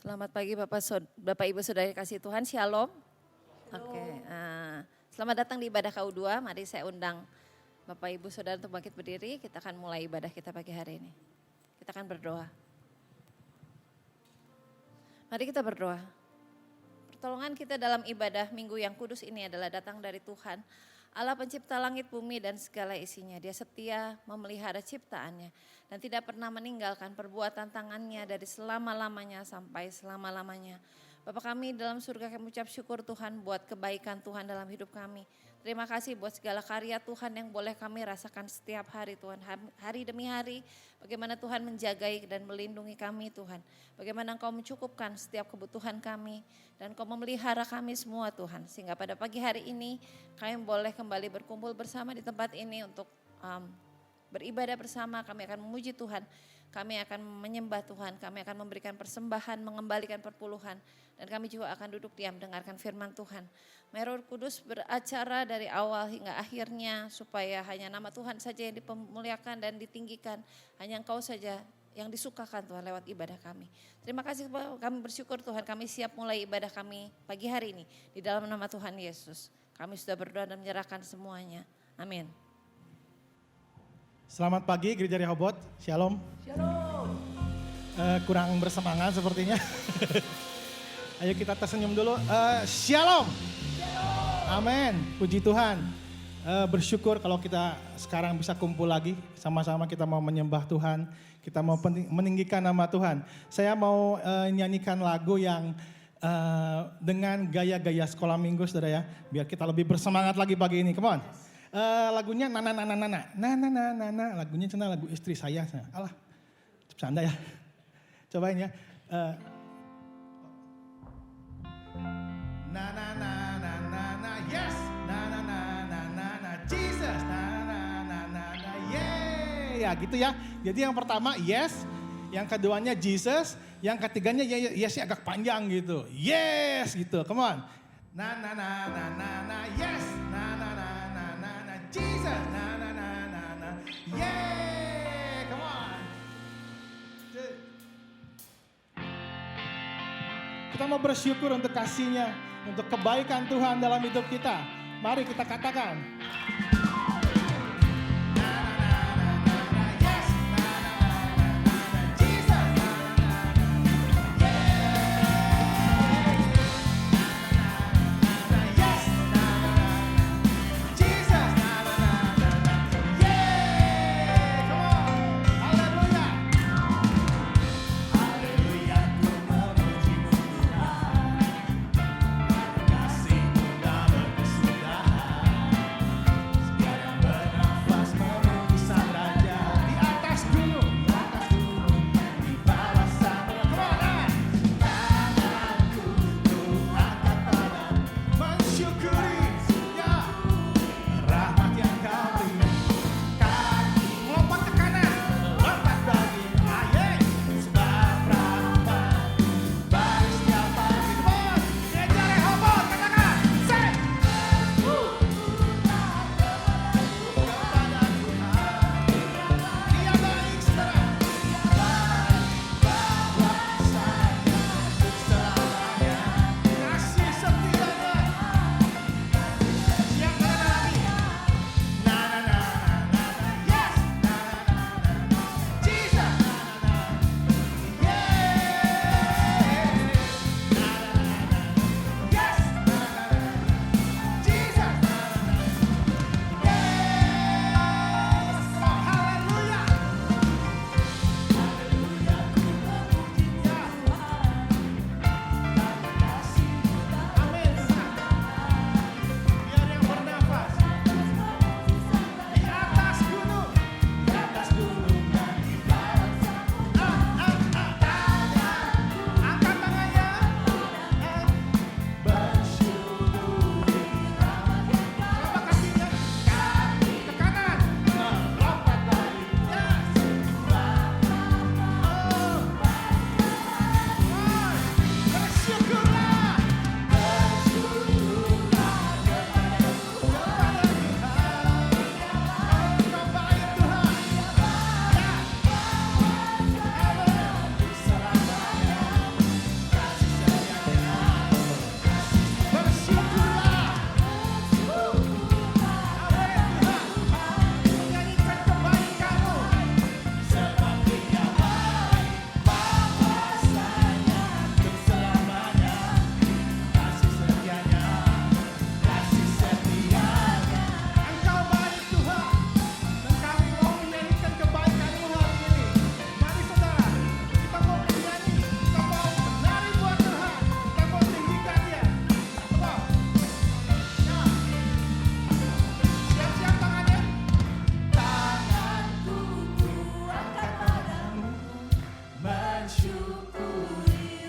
Selamat pagi Bapak Ibu Saudara kasih Tuhan, Shalom. Oke, selamat datang di ibadah KU2. Mari saya undang Bapak Ibu Saudara untuk bangkit berdiri. Kita akan mulai ibadah kita pagi hari ini. Kita akan berdoa. Mari kita berdoa. Pertolongan kita dalam ibadah minggu yang kudus ini adalah datang dari Tuhan, Allah pencipta langit, bumi dan segala isinya. Dia setia memelihara ciptaannya dan tidak pernah meninggalkan perbuatan tangannya dari selama-lamanya sampai selama-lamanya. Bapa kami dalam surga, kami ucap syukur Tuhan buat kebaikan Tuhan dalam hidup kami. Terima kasih buat segala karya Tuhan yang boleh kami rasakan setiap hari Tuhan. Hari demi hari bagaimana Tuhan menjagai dan melindungi kami Tuhan. Bagaimana Engkau mencukupkan setiap kebutuhan kami. Dan Engkau memelihara kami semua Tuhan. Sehingga pada pagi hari ini kami boleh kembali berkumpul bersama di tempat ini untuk beribadah bersama. Kami akan memuji Tuhan. Kami akan menyembah Tuhan, kami akan memberikan persembahan, mengembalikan perpuluhan. Dan kami juga akan duduk diam dengarkan firman Tuhan. Roh Kudus beracara dari awal hingga akhirnya supaya hanya nama Tuhan saja yang dimuliakan dan ditinggikan. Hanya Engkau saja yang disukakan Tuhan lewat ibadah kami. Terima kasih, kami bersyukur Tuhan, kami siap mulai ibadah kami pagi hari ini. Di dalam nama Tuhan Yesus, kami sudah berdoa dan menyerahkan semuanya. Amin. Selamat pagi Gereja Rehoboth, Shalom. Shalom. Kurang bersemangat sepertinya. Ayo kita tersenyum dulu. Shalom. Amin. Puji Tuhan. Bersyukur kalau kita sekarang bisa kumpul lagi. Sama-sama kita mau menyembah Tuhan. Kita mau meninggikan nama Tuhan. Saya mau nyanyikan lagu yang dengan gaya-gaya sekolah minggu, saudara ya. Biar kita lebih bersemangat lagi pagi ini. Come on. Lagunya Nana. Lagunya cina lagu istri saya. Alah, bercanda ya. Cobain ya. Yes. Jesus. Yeah. Ya gitu ya. Jadi yang pertama yes. Yang keduanya Jesus. Yang ketiganya yesnya agak panjang gitu. Yes gitu. Come on. Yes. Jesus, yeah, come on. Kita mau bersyukur untuk kasih-Nya, untuk kebaikan Tuhan dalam hidup kita. Mari kita katakan.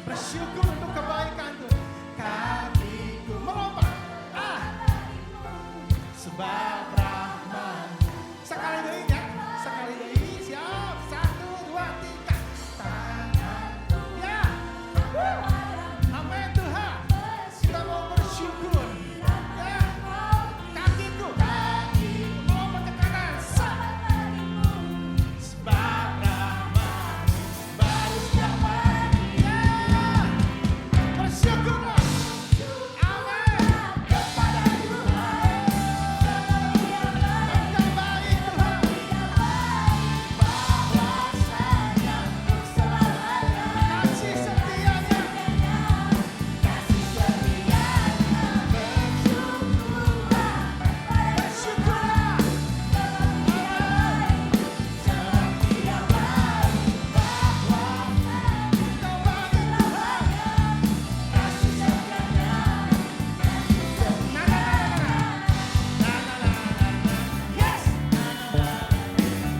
Bersyukur untuk kebaikan Tuhan. Kakiku melompat. Sebab rahmat. Sekali lagi ya. Sekali lagi. Siap. 1, 2, 3. Tanganku. Ya. Amin Tuhan. Kita mau bersyukur. Ya. Kakiku. Melompat ke kanan. Sebab rahmat baru setiap hari. Ya. Bersyukurlah. Amin. Kepada Tuhan. Engkau baik Tuhan. Kasih setianya. Bersyukurlah. Engkau baik Tuhan. Na, na, na, na. Na, na, na, na. Yes.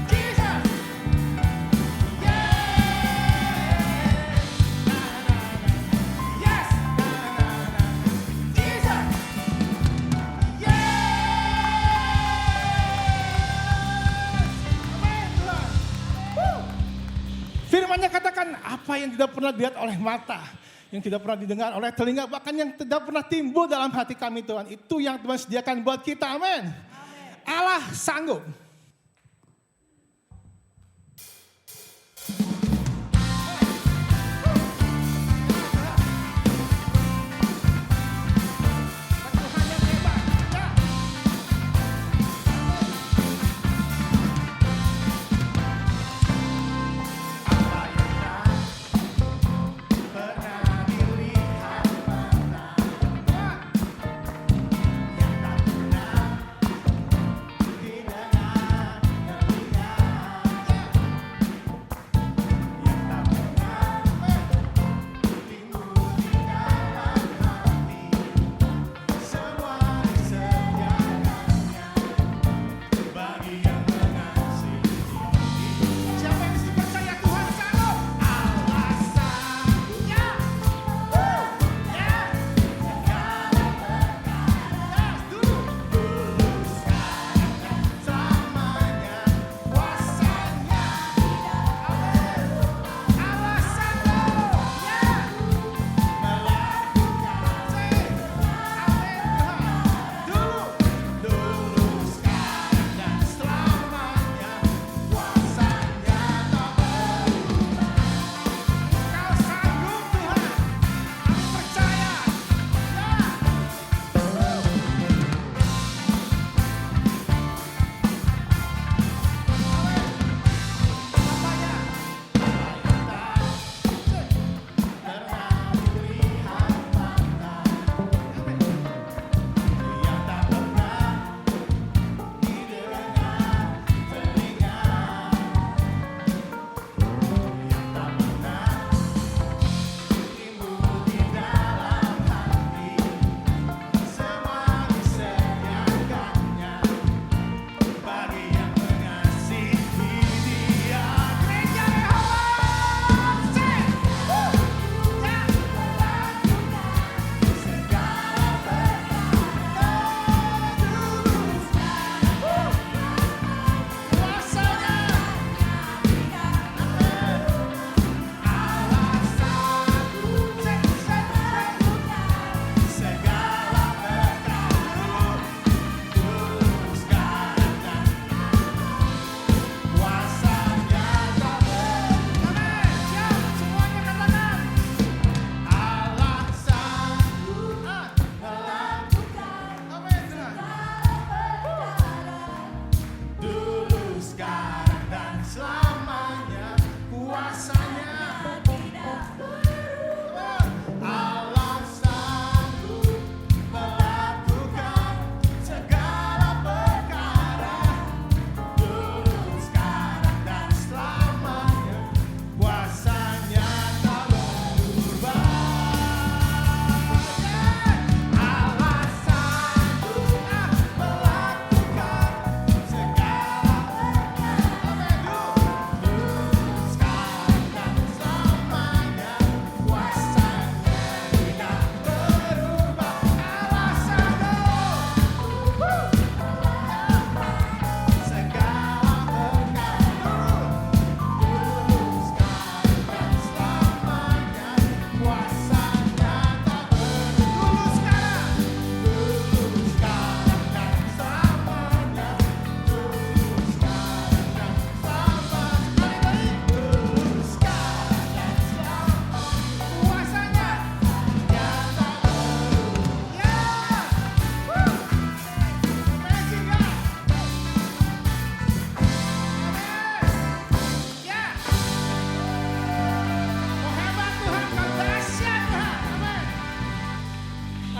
Jesus. Yeah. Na, na, na, na. Yes. Na, na, na, na. Jesus. Amin Tuhan. Firman-Nya katakan apa yang tidak pernah dilihat oleh mata, yang tidak pernah didengar oleh telinga, bahkan yang tidak pernah timbul dalam hati kami Tuhan. Itu yang Tuhan sediakan buat kita, amin. Allah sanggup. Tuhan yang hebat. Ya. Apa yang tak pernah dilihat mata, yang tak pernah didengar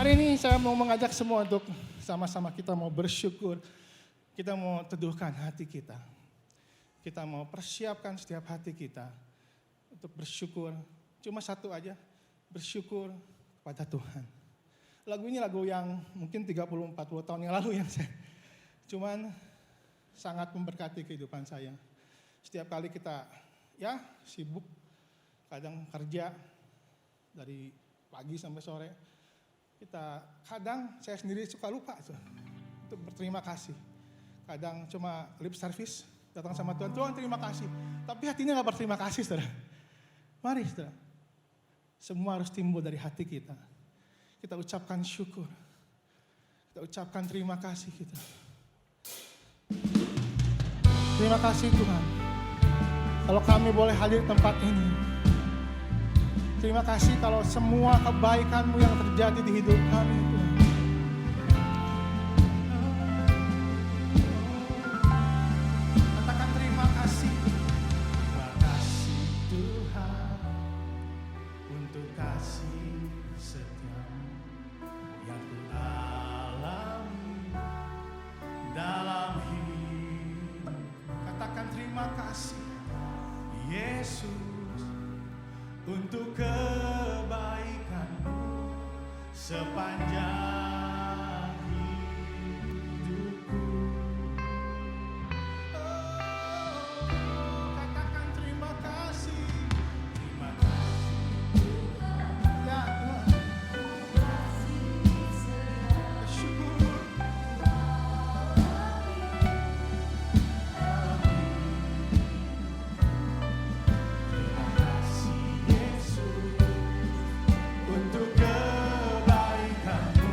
Hari ini saya mau mengajak semua untuk sama-sama kita mau bersyukur. Kita mau teduhkan hati kita. Kita mau persiapkan setiap hati kita untuk bersyukur. Cuma satu aja, bersyukur kepada Tuhan. Lagu ini lagu yang mungkin 30-40 tahun yang lalu yang saya cuman sangat memberkati kehidupan saya. Setiap kali kita ya sibuk, kadang kerja dari pagi sampai sore, kadang saya sendiri suka lupa untuk berterima kasih. Kadang cuma lip service, datang sama Tuhan, Tuhan terima kasih. Tapi hatinya gak berterima kasih, saudara. Mari, saudara. Semua harus timbul dari hati kita. Kita ucapkan syukur. Kita ucapkan terima kasih kita. Terima kasih Tuhan. Kalau kami boleh hadir di tempat ini. Terima kasih kalau semua kebaikan-Mu yang terjadi di hidup kami Tuhan. Katakan terima kasih. Terima kasih Tuhan untuk kasih setia-Mu yang ku alami dalam hidup. Katakan terima kasih Yesus untuk kebaikan-Mu sepanjang hidupku. Katakan terima kasih. Terima kasih Tuhan. Ya Tuhan. Bersyukur. Untuk kebaikan-Mu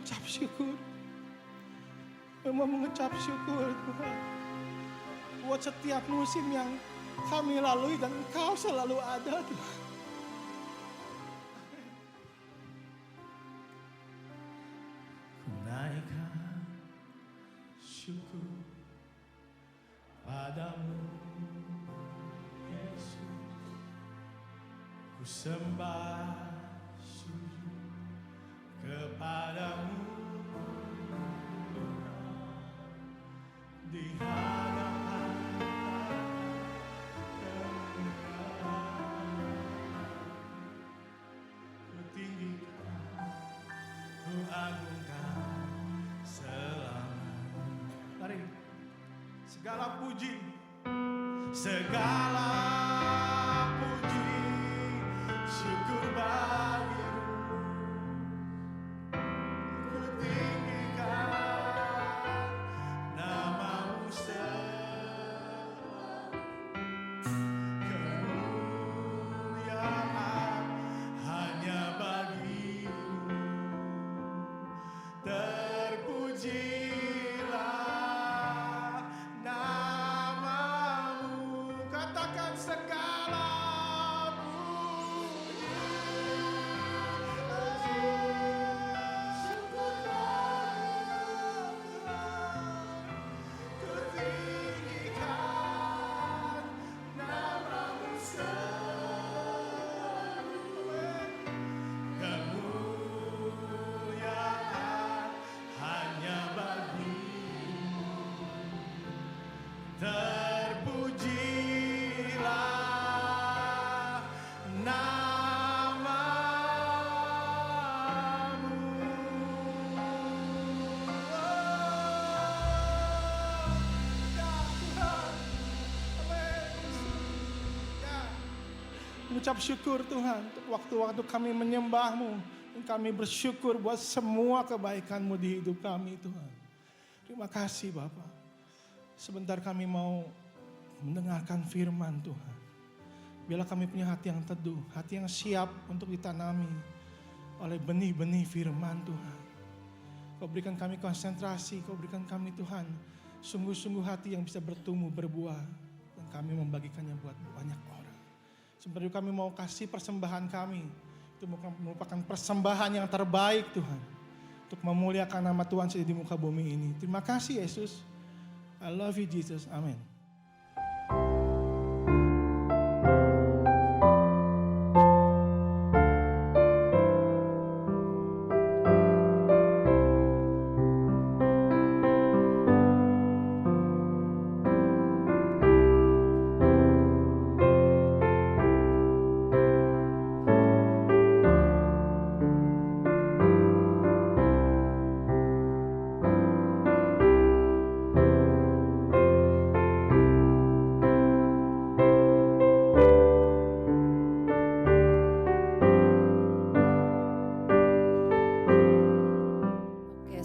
mengucap syukur. Memang mengucap syukur Tuhan. Buat setiap musim yang kami lalui dan Engkau selalu ada Tuhan. Ku naikkan syukur padamu Yesus. Ku sembah sujud kepadamu di hadapan kemuliaan. Ku tinggikan, ku agungkan selamanya. Mari, segala puji, segala puji, syukur bagimu. Ku tinggikan namamu selalu. Kemuliaan hanya bagimu. Terpujilah namamu. Katakan segala puji. Ku tinggikan namamu selalu. Kemuliaan hanya bagimu. Terpujilah namamu. Ya Tuhan. Amin. Ya. Mengucap syukur Tuhan untuk waktu-waktu kami menyembah-Mu. Dan kami bersyukur buat semua kebaikan-Mu di hidup kami Tuhan. Terima kasih Bapak. Sebentar kami mau mendengarkan firman Tuhan. Biarlah kami punya hati yang teduh, hati yang siap untuk ditanami oleh benih-benih firman Tuhan. Kau berikan kami konsentrasi, Kau berikan kami Tuhan sungguh-sungguh hati yang bisa bertumbuh, berbuah. Dan kami membagikannya buat banyak orang. Sebentar kami mau kasih persembahan kami. Itu merupakan persembahan yang terbaik Tuhan. Untuk memuliakan nama Tuhan di muka bumi ini. Terima kasih Yesus. I love you Jesus. Amin.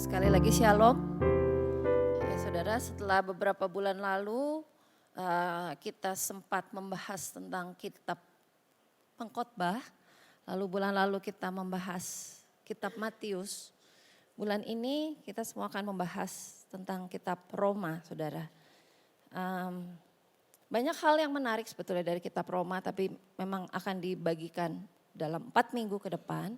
Sekali lagi shalom. Ya, saudara, setelah beberapa bulan lalu kita sempat membahas tentang kitab Pengkhotbah. Lalu bulan lalu kita membahas kitab Matius. Bulan ini kita semua akan membahas tentang kitab Roma, saudara. Banyak hal yang menarik sebetulnya dari kitab Roma, tapi memang akan dibagikan dalam 4 minggu ke depan.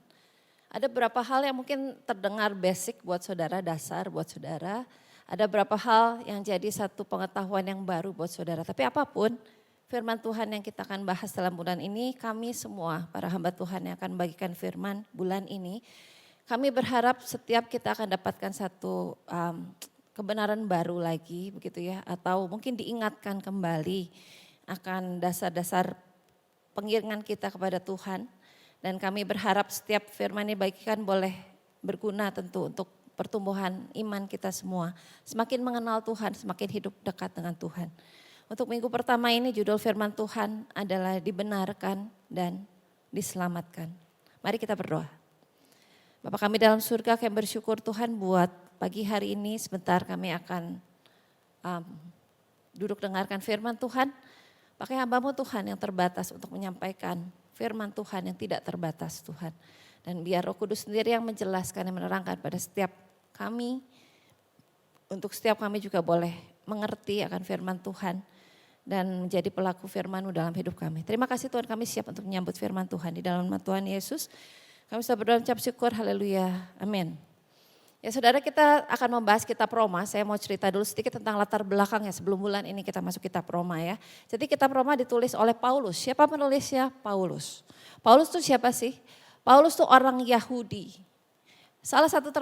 Ada beberapa hal yang mungkin terdengar basic buat saudara, dasar buat saudara. Ada beberapa hal yang jadi satu pengetahuan yang baru buat saudara. Tapi apapun firman Tuhan yang kita akan bahas dalam bulan ini, kami semua para hamba Tuhan yang akan bagikan firman bulan ini, kami berharap setiap kita akan dapatkan satu kebenaran baru lagi begitu ya. Atau mungkin diingatkan kembali akan dasar-dasar pengiringan kita kepada Tuhan. Dan kami berharap setiap firman ini bagikan boleh berguna tentu untuk pertumbuhan iman kita semua. Semakin mengenal Tuhan, semakin hidup dekat dengan Tuhan. Untuk minggu pertama ini judul firman Tuhan adalah dibenarkan dan diselamatkan. Mari kita berdoa. Bapa kami dalam surga, kami bersyukur Tuhan buat pagi hari ini sebentar kami akan duduk dengarkan firman Tuhan. Pakai hamba-Mu Tuhan yang terbatas untuk menyampaikan firman Tuhan yang tidak terbatas Tuhan. Dan biar Roh Kudus sendiri yang menjelaskan dan menerangkan pada setiap kami, untuk setiap kami juga boleh mengerti akan firman Tuhan dan menjadi pelaku firman-Mu dalam hidup kami. Terima kasih Tuhan, kami siap untuk menyambut firman Tuhan di dalam nama Tuhan Yesus. Kami sudah berdoa ucap syukur, haleluya, amin. Ya saudara, kita akan membahas kitab Roma. Saya mau cerita dulu sedikit tentang latar belakangnya sebelum bulan ini kita masuk kitab Roma ya. Jadi kitab Roma ditulis oleh Paulus. Siapa penulisnya? Paulus. Paulus itu siapa sih? Paulus itu orang Yahudi. Salah satu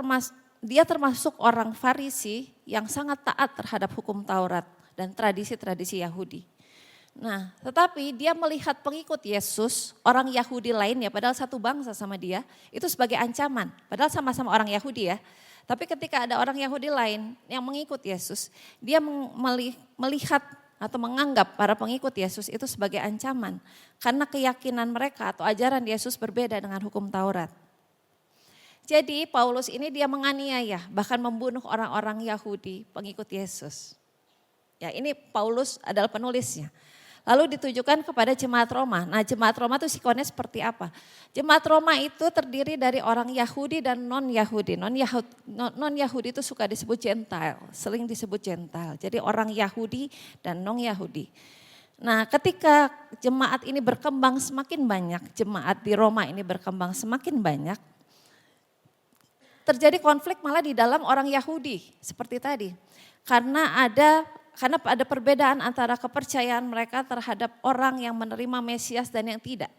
dia termasuk orang Farisi yang sangat taat terhadap hukum Taurat dan tradisi-tradisi Yahudi. Nah, tetapi dia melihat pengikut Yesus, orang Yahudi lainnya, padahal satu bangsa sama dia, itu sebagai ancaman. Padahal sama-sama orang Yahudi ya. Tapi ketika ada orang Yahudi lain yang mengikut Yesus, dia melihat atau menganggap para pengikut Yesus itu sebagai ancaman. Karena keyakinan mereka atau ajaran Yesus berbeda dengan hukum Taurat. Jadi Paulus ini dia menganiaya, bahkan membunuh orang-orang Yahudi pengikut Yesus. Ya, ini Paulus adalah penulisnya. Lalu ditujukan kepada jemaat Roma. Nah, jemaat Roma itu sikonnya seperti apa? Jemaat Roma itu terdiri dari orang Yahudi dan non-Yahudi. Non-Yahudi itu suka disebut Gentile, sering disebut Gentile. Jadi orang Yahudi dan non-Yahudi. Nah, ketika jemaat ini berkembang semakin banyak, jemaat di Roma ini berkembang semakin banyak, terjadi konflik malah di dalam orang Yahudi, seperti tadi. Karena ada perbedaan antara kepercayaan mereka terhadap orang yang menerima Mesias dan yang tidak.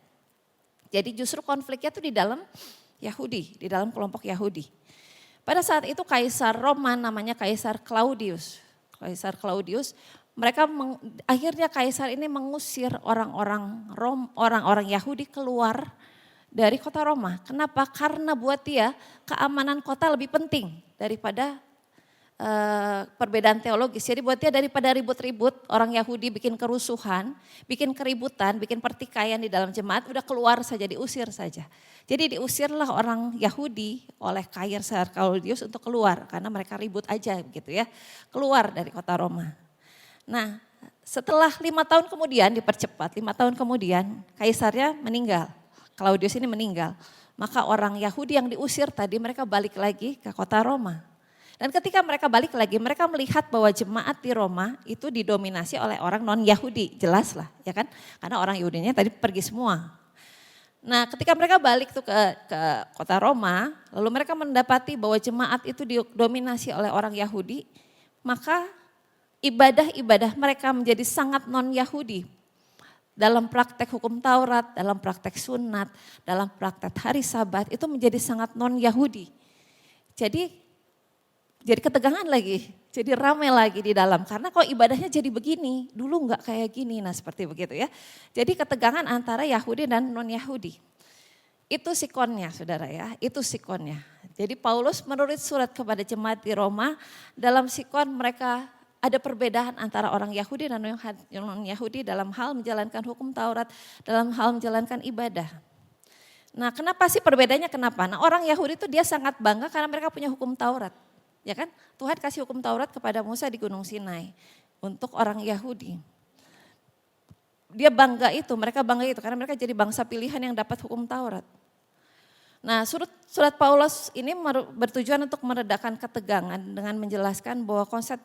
Jadi justru konfliknya itu di dalam Yahudi, di dalam kelompok Yahudi. Pada saat itu Kaisar Roma namanya Kaisar Claudius. Akhirnya Kaisar ini mengusir orang-orang Yahudi keluar dari kota Roma. Kenapa? Karena buat dia keamanan kota lebih penting daripada perbedaan teologis. Jadi buat dia daripada ribut-ribut, orang Yahudi bikin kerusuhan, bikin keributan, bikin pertikaian di dalam jemaat, udah keluar saja, diusir saja. Jadi diusirlah orang Yahudi oleh Kaisar Claudius untuk keluar, karena mereka ribut aja begitu ya, keluar dari kota Roma. Nah, setelah 5 tahun kemudian, dipercepat 5 tahun kemudian, Kaisarnya meninggal, Claudius ini meninggal. Maka orang Yahudi yang diusir tadi mereka balik lagi ke kota Roma. Dan ketika mereka balik lagi, mereka melihat bahwa jemaat di Roma itu didominasi oleh orang non-Yahudi, jelas lah ya kan. Karena orang Yahudinya tadi pergi semua. Nah, ketika mereka balik tuh ke kota Roma, lalu mereka mendapati bahwa jemaat itu didominasi oleh orang Yahudi, maka ibadah-ibadah mereka menjadi sangat non-Yahudi. Dalam praktek hukum Taurat, dalam praktek sunat, dalam praktek hari Sabat itu menjadi sangat non-Yahudi. Jadi ketegangan lagi, jadi ramai lagi di dalam. Karena kok ibadahnya jadi begini, dulu enggak kayak gini, nah seperti begitu ya. Jadi ketegangan antara Yahudi dan non-Yahudi. Itu sikonnya saudara ya, itu sikonnya. Jadi Paulus menulis surat kepada jemaat di Roma, dalam sikon mereka ada perbedaan antara orang Yahudi dan non-Yahudi dalam hal menjalankan hukum Taurat, dalam hal menjalankan ibadah. Nah kenapa sih perbedaannya kenapa? Nah orang Yahudi itu dia sangat bangga karena mereka punya hukum Taurat. Ya kan, Tuhan kasih hukum Taurat kepada Musa di Gunung Sinai untuk orang Yahudi. Mereka bangga itu karena mereka jadi bangsa pilihan yang dapat hukum Taurat. Nah surat Paulus ini bertujuan untuk meredakan ketegangan dengan menjelaskan bahwa konsep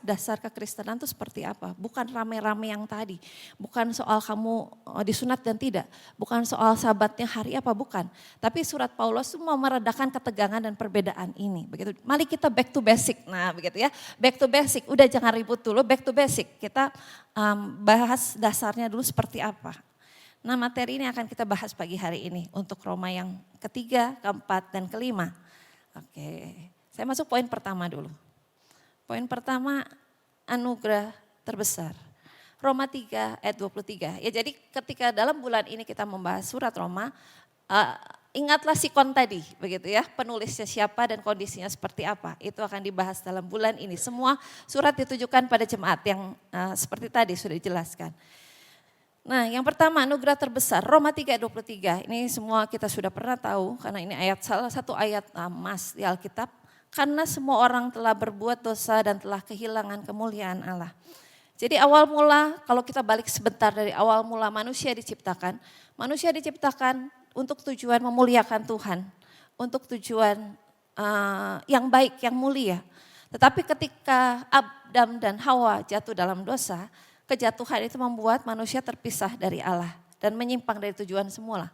dasar kekristenan itu seperti apa. Bukan rame-rame yang tadi, bukan soal kamu disunat dan tidak, bukan soal sabatnya hari apa, bukan. Tapi surat Paulus itu mau meredakan ketegangan dan perbedaan ini. Begitu. Mari kita back to basic, nah begitu ya. Back to basic, udah jangan ribut dulu, back to basic. Kita bahas dasarnya dulu seperti apa. Nah materi ini akan kita bahas pagi hari ini untuk Roma yang ketiga, keempat, dan kelima. Oke, saya masuk poin pertama dulu. Poin pertama, anugerah terbesar. Roma 3 ayat 23. Ya jadi ketika dalam bulan ini kita membahas surat Roma, ingatlah sikon tadi begitu ya. Penulisnya siapa dan kondisinya seperti apa. Itu akan dibahas dalam bulan ini. Semua surat ditujukan pada jemaat yang seperti tadi sudah dijelaskan. Nah yang pertama anugerah terbesar, Roma 3 ayat 23. Ini semua kita sudah pernah tahu karena ini salah satu ayat emas di Alkitab. Karena semua orang telah berbuat dosa dan telah kehilangan kemuliaan Allah. Jadi awal mula, kalau kita balik sebentar dari awal mula manusia diciptakan untuk tujuan memuliakan Tuhan, untuk tujuan yang baik, yang mulia. Tetapi ketika Adam dan Hawa jatuh dalam dosa, kejatuhan itu membuat manusia terpisah dari Allah dan menyimpang dari tujuan semula.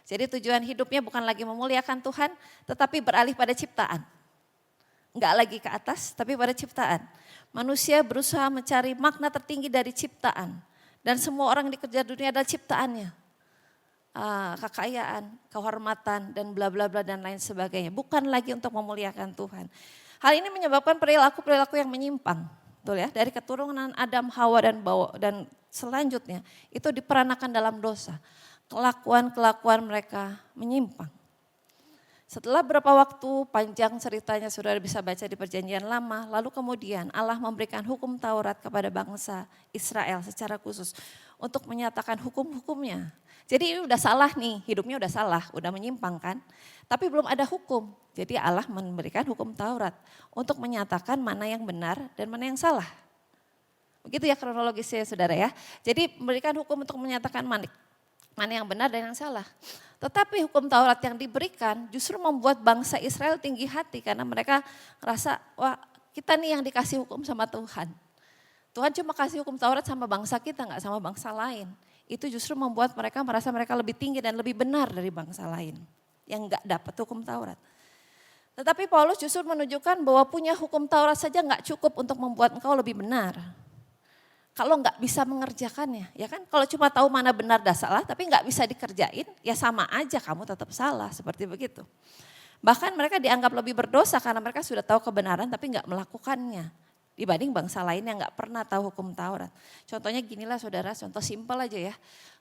Jadi tujuan hidupnya bukan lagi memuliakan Tuhan, tetapi beralih pada ciptaan. Enggak lagi ke atas, tapi pada ciptaan. Manusia berusaha mencari makna tertinggi dari ciptaan. Dan semua orang di kerja dunia adalah ciptaannya. Kekayaan, kehormatan, dan bla bla bla dan lain sebagainya. Bukan lagi untuk memuliakan Tuhan. Hal ini menyebabkan perilaku-perilaku yang menyimpang. Betul ya, dari keturunan Adam, Hawa dan selanjutnya itu diperanakan dalam dosa. Kelakuan-kelakuan mereka menyimpang. Setelah beberapa waktu, panjang ceritanya saudara bisa baca di Perjanjian Lama, lalu kemudian Allah memberikan hukum Taurat kepada bangsa Israel secara khusus untuk menyatakan hukum-hukumnya. Jadi ini udah salah nih, hidupnya udah salah, udah menyimpang kan. Tapi belum ada hukum, jadi Allah memberikan hukum Taurat untuk menyatakan mana yang benar dan mana yang salah. Begitu ya kronologisnya saudara ya. Jadi memberikan hukum untuk menyatakan mana yang benar dan yang salah. Tetapi hukum Taurat yang diberikan justru membuat bangsa Israel tinggi hati karena mereka merasa, wah kita nih yang dikasih hukum sama Tuhan. Tuhan cuma kasih hukum Taurat sama bangsa kita, gak sama bangsa lain. Itu justru membuat mereka merasa mereka lebih tinggi dan lebih benar dari bangsa lain yang gak dapat hukum Taurat. Tetapi Paulus justru menunjukkan bahwa punya hukum Taurat saja gak cukup untuk membuat engkau lebih benar. Kalau nggak bisa mengerjakannya, ya kan? Kalau cuma tahu mana benar dan salah, tapi nggak bisa dikerjain, ya sama aja kamu tetap salah, seperti begitu. Bahkan mereka dianggap lebih berdosa karena mereka sudah tahu kebenaran tapi nggak melakukannya. Dibanding bangsa lain yang nggak pernah tahu hukum Taurat. Contohnya ginilah saudara, contoh simpel aja ya.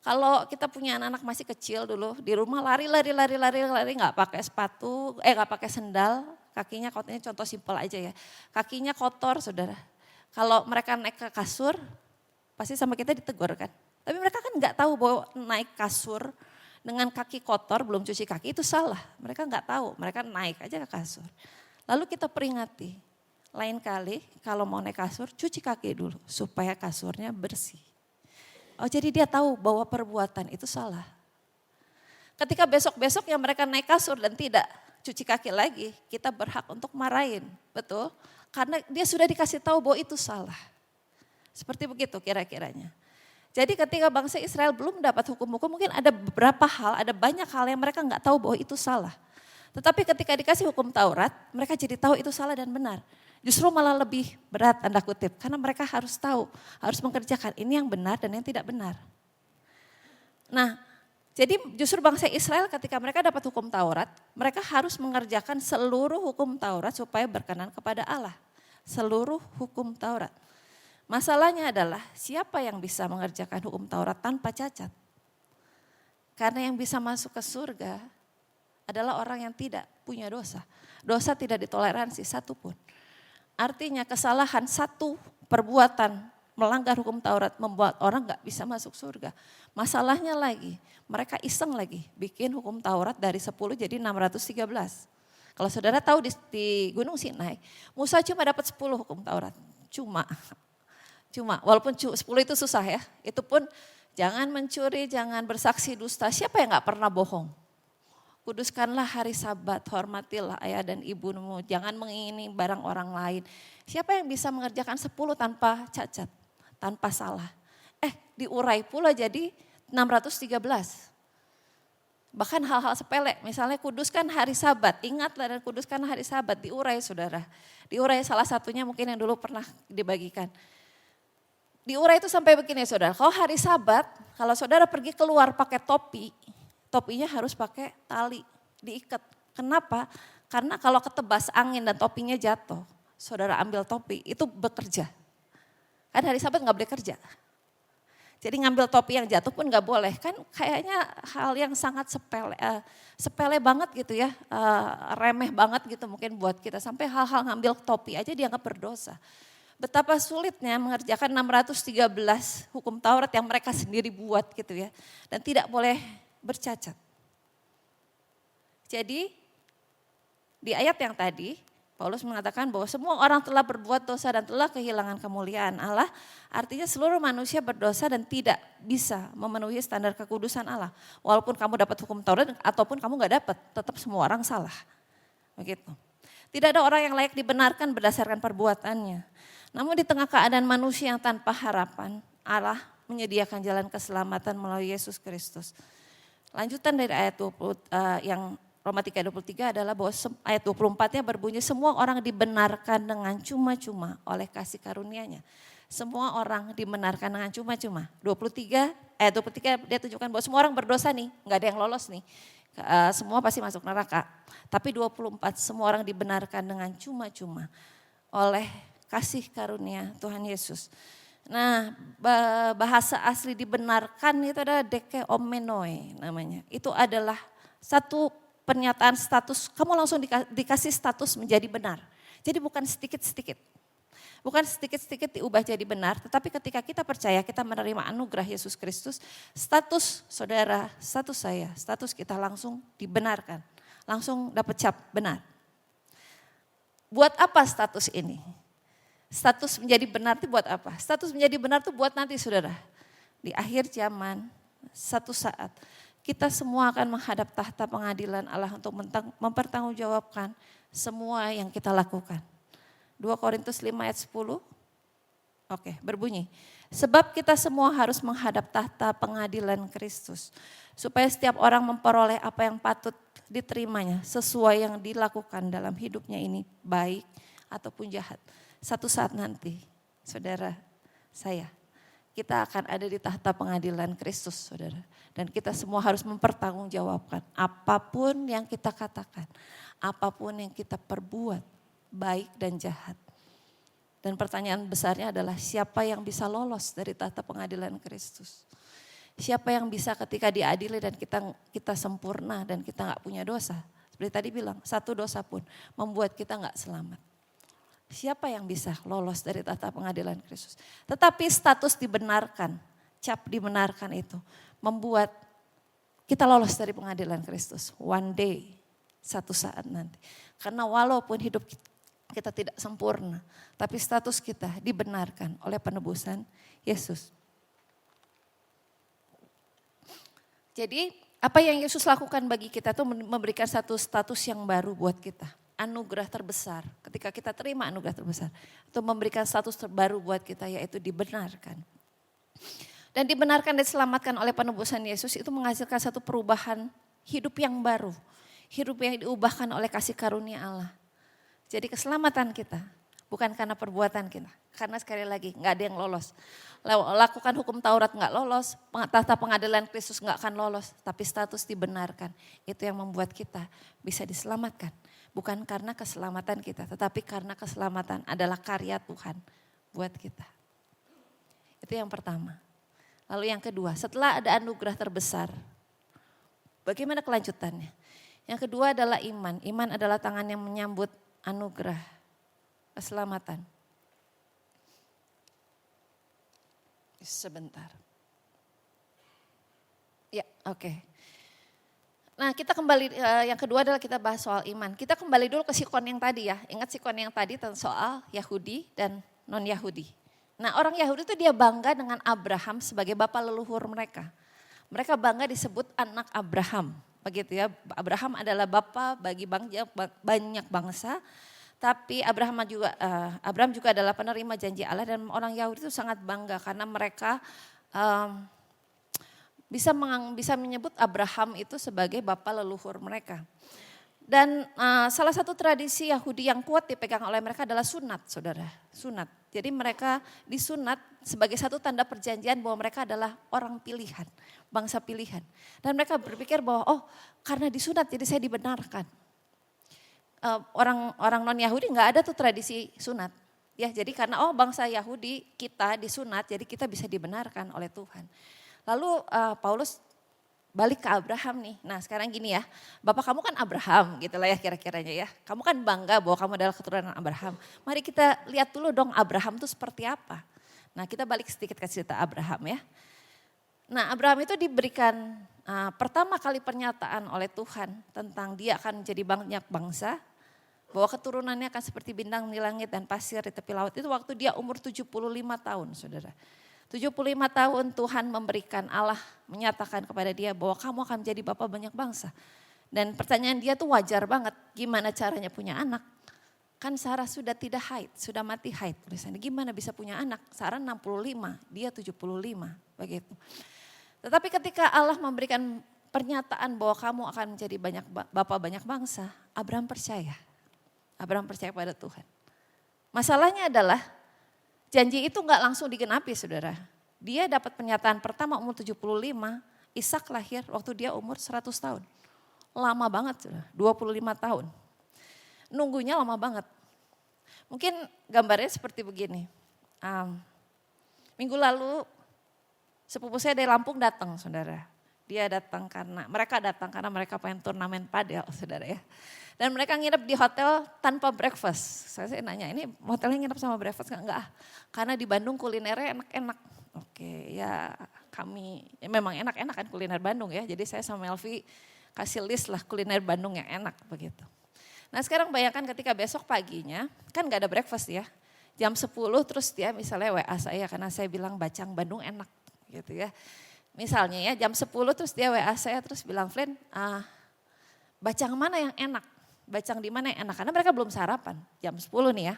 Kalau kita punya anak-anak masih kecil dulu, di rumah lari nggak pakai sepatu, nggak pakai sendal, kakinya kotornya, contoh simpel aja ya. Kakinya kotor saudara. Kalau mereka naik ke kasur, pasti sama kita ditegur kan. Tapi mereka kan nggak tahu bahwa naik kasur dengan kaki kotor belum cuci kaki itu salah. Mereka nggak tahu, mereka naik aja ke kasur. Lalu kita peringati, lain kali kalau mau naik kasur cuci kaki dulu supaya kasurnya bersih. Oh jadi dia tahu bahwa perbuatan itu salah. Ketika besok-besok yang mereka naik kasur dan tidak cuci kaki lagi, kita berhak untuk marahin, betul? Karena dia sudah dikasih tahu bahwa itu salah. Seperti begitu kira-kiranya. Jadi ketika bangsa Israel belum dapat hukum-hukum, mungkin ada beberapa hal, ada banyak hal yang mereka nggak tahu bahwa itu salah. Tetapi ketika dikasih hukum Taurat, mereka jadi tahu itu salah dan benar. Justru malah lebih berat tanda kutip, karena mereka harus tahu, harus mengerjakan ini yang benar dan yang tidak benar. Nah, jadi justru bangsa Israel ketika mereka dapat hukum Taurat, mereka harus mengerjakan seluruh hukum Taurat supaya berkenan kepada Allah. Seluruh hukum Taurat. Masalahnya adalah siapa yang bisa mengerjakan hukum Taurat tanpa cacat? Karena yang bisa masuk ke surga adalah orang yang tidak punya dosa. Dosa tidak ditoleransi satupun. Artinya kesalahan satu perbuatan melanggar hukum Taurat membuat orang gak bisa masuk surga. Masalahnya lagi, mereka iseng lagi bikin hukum Taurat dari 10 jadi 613. Kalau saudara tahu di Gunung Sinai, Musa cuma dapat 10 hukum Taurat. Cuma, walaupun 10 itu susah ya, itu pun jangan mencuri, jangan bersaksi dusta, siapa yang gak pernah bohong? Kuduskanlah hari Sabat, hormatilah ayah dan ibumu, jangan mengingini barang orang lain. Siapa yang bisa mengerjakan 10 tanpa cacat, tanpa salah? Diurai pula jadi 613. Bahkan hal-hal sepele, misalnya kuduskan hari Sabat, ingatlah dan kuduskan hari Sabat, diurai saudara. Diurai salah satunya mungkin yang dulu pernah dibagikan. Diurai itu sampai begini saudara, kalau hari Sabat, kalau saudara pergi keluar pakai topi, topinya harus pakai tali, diikat. Kenapa? Karena kalau ketebas angin dan topinya jatuh, saudara ambil topi, itu bekerja. Kan hari Sabat gak boleh kerja. Jadi ngambil topi yang jatuh pun gak boleh. Kan kayaknya hal yang sangat sepele banget gitu ya, remeh banget gitu mungkin buat kita. Sampai hal-hal ngambil topi aja dianggap berdosa. Betapa sulitnya mengerjakan 613 hukum Taurat yang mereka sendiri buat gitu ya. Dan tidak boleh bercacat. Jadi di ayat yang tadi Paulus mengatakan bahwa semua orang telah berbuat dosa dan telah kehilangan kemuliaan Allah. Artinya seluruh manusia berdosa dan tidak bisa memenuhi standar kekudusan Allah. Walaupun kamu dapat hukum Taurat ataupun kamu gak dapat, tetap semua orang salah. Begitu. Tidak ada orang yang layak dibenarkan berdasarkan perbuatannya. Namun di tengah keadaan manusia yang tanpa harapan, Allah menyediakan jalan keselamatan melalui Yesus Kristus. Lanjutan dari ayat 20 yang Roma 3:23 adalah bahwa ayat 24-nya berbunyi semua orang dibenarkan dengan cuma-cuma oleh kasih karunia-Nya. Semua orang dibenarkan dengan cuma-cuma. 23 dia tunjukkan bahwa semua orang berdosa nih, nggak ada yang lolos nih. Semua pasti masuk neraka. Tapi 24 semua orang dibenarkan dengan cuma-cuma oleh kasih karunia Tuhan Yesus. Nah, bahasa asli dibenarkan itu adalah dekeomenoi namanya. Itu adalah satu pernyataan status, kamu langsung dikasih status menjadi benar. Jadi bukan sedikit-sedikit. Bukan sedikit-sedikit diubah jadi benar, tetapi ketika kita percaya, kita menerima anugerah Yesus Kristus, status saudara, status saya, status kita langsung dibenarkan. Langsung dapat cap benar. Buat apa status ini? Status menjadi benar itu buat apa? Status menjadi benar itu buat nanti saudara. Di akhir zaman, satu saat kita semua akan menghadap tahta pengadilan Allah untuk mempertanggungjawabkan semua yang kita lakukan. 2 Korintus 5 ayat 10. Oke, berbunyi. Sebab kita semua harus menghadap tahta pengadilan Kristus. Supaya setiap orang memperoleh apa yang patut diterimanya sesuai yang dilakukan dalam hidupnya ini, baik ataupun jahat. Satu saat nanti, saudara saya, kita akan ada di tahta pengadilan Kristus, saudara. Dan kita semua harus mempertanggungjawabkan apapun yang kita katakan, apapun yang kita perbuat, baik dan jahat. Dan pertanyaan besarnya adalah siapa yang bisa lolos dari tahta pengadilan Kristus? Siapa yang bisa ketika diadili dan kita sempurna dan kita gak punya dosa? Seperti tadi bilang, satu dosa pun membuat kita gak selamat. Siapa yang bisa lolos dari tahta pengadilan Kristus? Tetapi status dibenarkan, cap dibenarkan itu membuat kita lolos dari pengadilan Kristus. One day, satu saat nanti. Karena walaupun hidup kita tidak sempurna, tapi status kita dibenarkan oleh penebusan Yesus. Jadi apa yang Yesus lakukan bagi kita itu memberikan satu status yang baru buat kita. Anugerah terbesar, ketika kita terima anugerah terbesar, itu memberikan status terbaru buat kita yaitu dibenarkan. Dan dibenarkan dan diselamatkan oleh penebusan Yesus itu menghasilkan satu perubahan hidup yang baru. Hidup yang diubahkan oleh kasih karunia Allah. Jadi keselamatan kita bukan karena perbuatan kita. Karena sekali lagi gak ada yang lolos. Lakukan hukum Taurat gak lolos, tahta pengadilan Kristus gak akan lolos. Tapi status dibenarkan, itu yang membuat kita bisa diselamatkan. Bukan karena keselamatan kita, tetapi karena keselamatan adalah karya Tuhan buat kita. Itu yang pertama. Lalu yang kedua, setelah ada anugerah terbesar, bagaimana kelanjutannya? Yang kedua adalah iman. Iman adalah tangan yang menyambut anugerah keselamatan. Sebentar. Ya, oke. Nah, kita kembali, yang kedua adalah kita bahas soal iman. Kita kembali dulu ke sikon yang tadi ya. Ingat sikon yang tadi tentang soal Yahudi dan non-Yahudi. Nah, orang Yahudi itu dia bangga dengan Abraham sebagai bapa leluhur mereka. Mereka bangga disebut anak Abraham. Begitu ya, Abraham adalah bapa bagi banyak bangsa. Tapi Abraham juga adalah penerima janji Allah dan orang Yahudi itu sangat bangga karena mereka bisa menyebut Abraham itu sebagai bapa leluhur mereka. Dan salah satu tradisi Yahudi yang kuat dipegang oleh mereka adalah sunat, saudara. Sunat. Jadi mereka disunat sebagai satu tanda perjanjian bahwa mereka adalah orang pilihan, bangsa pilihan. Dan mereka berpikir bahwa karena disunat jadi saya dibenarkan. Orang non Yahudi nggak ada tuh tradisi sunat, ya. Jadi karena bangsa Yahudi kita disunat, jadi kita bisa dibenarkan oleh Tuhan. Lalu Paulus balik ke Abraham nih. Nah sekarang gini ya, bapak kamu kan Abraham gitu lah ya kira-kiranya ya. Kamu kan bangga bahwa kamu adalah keturunan Abraham. Mari kita lihat dulu dong Abraham itu seperti apa. Nah kita balik sedikit ke cerita Abraham ya. Nah Abraham itu diberikan pertama kali pernyataan oleh Tuhan tentang dia akan menjadi banyak bangsa. bahwa keturunannya akan seperti bintang di langit dan pasir di tepi laut. Itu waktu dia umur 75 tahun, saudara. 75 tahun Tuhan memberikan, Allah menyatakan kepada dia bahwa kamu akan menjadi bapa banyak bangsa. Dan pertanyaan dia tuh wajar banget, gimana caranya punya anak? Kan Sarah sudah tidak haid, sudah mati haid. Tulisannya gimana bisa punya anak? Sarah 65, dia 75, begitu. Tetapi ketika Allah memberikan pernyataan bahwa kamu akan menjadi bapa banyak bangsa, Abraham percaya. Abraham percaya pada Tuhan. Masalahnya adalah janji itu enggak langsung digenapi, saudara. Dia dapat pernyataan pertama umur 75, Ishak lahir waktu dia umur 100 tahun. Lama banget, saudara, 25 tahun. Nunggunya lama banget. Mungkin gambarnya seperti begini. Minggu lalu sepupu saya dari Lampung datang, saudara. Mereka datang karena mereka pengen turnamen padel, saudara ya. Dan mereka nginep di hotel tanpa breakfast. Saya nanya, ini hotelnya nginep sama breakfast nggak? Enggak, karena di Bandung kulinernya enak-enak. Oke, ya memang enak-enak kan kuliner Bandung ya. Jadi saya sama Melvi kasih list lah kuliner Bandung yang enak begitu. Nah sekarang bayangkan ketika besok paginya, kan gak ada breakfast ya. Jam 10 terus dia misalnya WA saya karena saya bilang Bacang Bandung enak gitu ya. Misalnya ya jam 10 terus dia WA saya terus bilang, Flen bacang mana yang enak? Bacang di mana yang enak? Karena mereka belum sarapan jam 10 nih ya.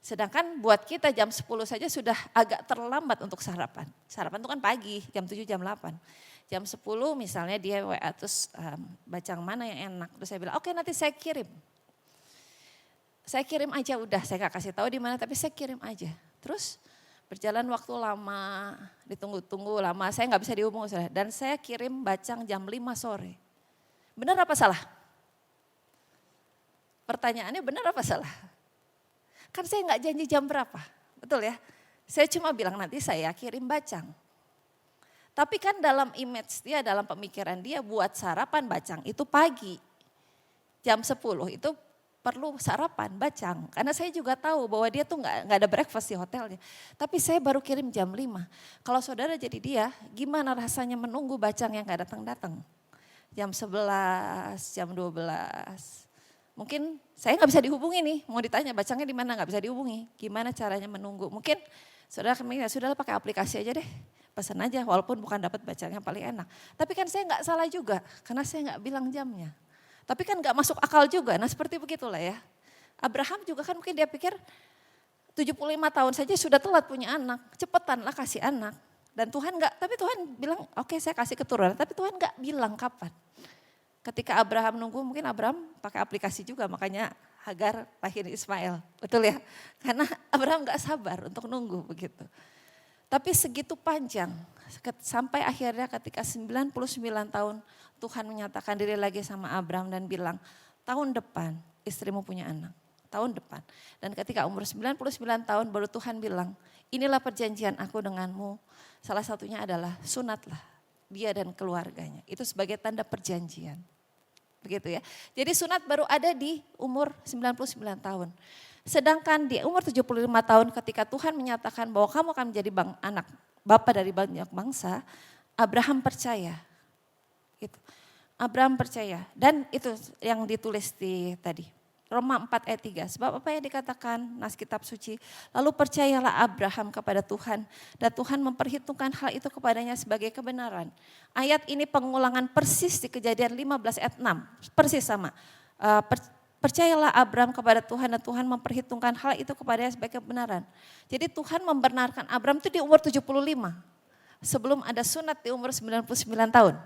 Sedangkan buat kita jam 10 saja sudah agak terlambat untuk sarapan. Sarapan itu kan pagi, jam 7, jam 8. Jam 10 misalnya dia WA terus bacang mana yang enak. Terus saya bilang oke nanti saya kirim. Saya kirim aja udah, saya gak kasih tahu di mana tapi saya kirim aja. Terus berjalan waktu lama, ditunggu-tunggu lama, saya gak bisa dihubungi. Dan saya kirim bacang jam 5 sore. Benar apa salah? Pertanyaannya benar apa salah? Kan saya gak janji jam berapa, betul ya? Saya cuma bilang nanti saya kirim bacang. Tapi kan dalam image dia, dalam pemikiran dia buat sarapan bacang itu pagi. Jam 10 itu perlu sarapan bacang. Karena saya juga tahu bahwa dia tuh gak ada breakfast di hotelnya. Tapi saya baru kirim jam 5. Kalau saudara jadi dia, gimana rasanya menunggu bacang yang gak datang-datang? Jam 11, jam 12. Mungkin saya gak bisa dihubungi nih, mau ditanya bacangnya di mana gak bisa dihubungi. Gimana caranya menunggu? Mungkin saudara kemana, sudahlah pakai aplikasi aja deh. Pesan aja walaupun bukan dapat bacaan yang paling enak. Tapi kan saya nggak salah juga karena saya nggak bilang jamnya. Tapi kan nggak masuk akal juga. Nah seperti begitulah ya. Abraham juga kan mungkin dia pikir 75 tahun saja sudah telat punya anak. Cepetanlah kasih anak. Dan Tuhan nggak, tapi Tuhan bilang oke, saya kasih keturunan. Tapi Tuhan nggak bilang kapan. Ketika Abraham nunggu mungkin Abraham pakai aplikasi juga makanya Hagar lahir Ismail. Betul ya? Karena Abraham nggak sabar untuk nunggu begitu. Tapi segitu panjang sampai akhirnya ketika 99 tahun Tuhan menyatakan diri lagi sama Abraham dan bilang tahun depan istrimu punya anak. Tahun depan. Dan ketika umur 99 tahun baru Tuhan bilang inilah perjanjian aku denganmu. Salah satunya adalah sunatlah dia dan keluarganya. Itu sebagai tanda perjanjian. Begitu ya. Jadi sunat baru ada di umur 99 tahun. Sedangkan di umur 75 tahun ketika Tuhan menyatakan bahwa kamu akan menjadi anak bapa dari banyak bangsa, Abraham percaya. Gitu. Abraham percaya dan itu yang ditulis di tadi. Roma 4 ayat 3. Sebab apa yang dikatakan nas kitab suci, lalu percayalah Abraham kepada Tuhan dan Tuhan memperhitungkan hal itu kepadanya sebagai kebenaran. Ayat ini pengulangan persis di Kejadian 15 ayat 6, persis sama. Percayalah Abraham kepada Tuhan dan Tuhan memperhitungkan hal itu kepadanya sebagai kebenaran. Jadi Tuhan membenarkan Abraham itu di umur 75. Sebelum ada sunat di umur 99 tahun.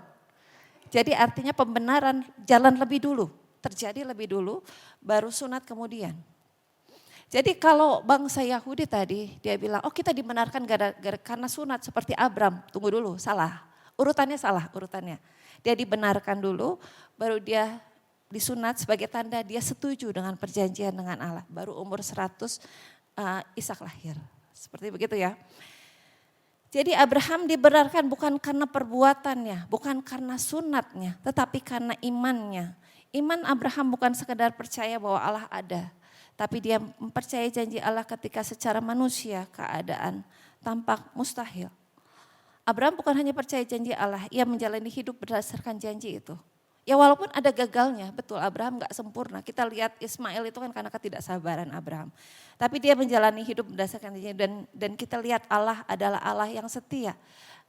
Jadi artinya pembenaran jalan lebih dulu. Terjadi lebih dulu, baru sunat kemudian. Jadi kalau bangsa Yahudi tadi, dia bilang, oh kita dibenarkan karena sunat seperti Abraham. Tunggu dulu, salah. Urutannya salah, urutannya. Dia dibenarkan dulu, baru dia disunat sebagai tanda dia setuju dengan perjanjian dengan Allah. Baru umur 100 Ishak lahir. Seperti begitu ya. Jadi Abraham dibenarkan bukan karena perbuatannya, bukan karena sunatnya, tetapi karena imannya. Iman Abraham bukan sekedar percaya bahwa Allah ada, tapi dia mempercayai janji Allah ketika secara manusia keadaan tampak mustahil. Abraham bukan hanya percaya janji Allah, ia menjalani hidup berdasarkan janji itu. Ya walaupun ada gagalnya, betul Abraham gak sempurna. Kita lihat Ismail itu kan karena ketidaksabaran Abraham. Tapi dia menjalani hidup berdasarkan janji dan kita lihat Allah adalah Allah yang setia.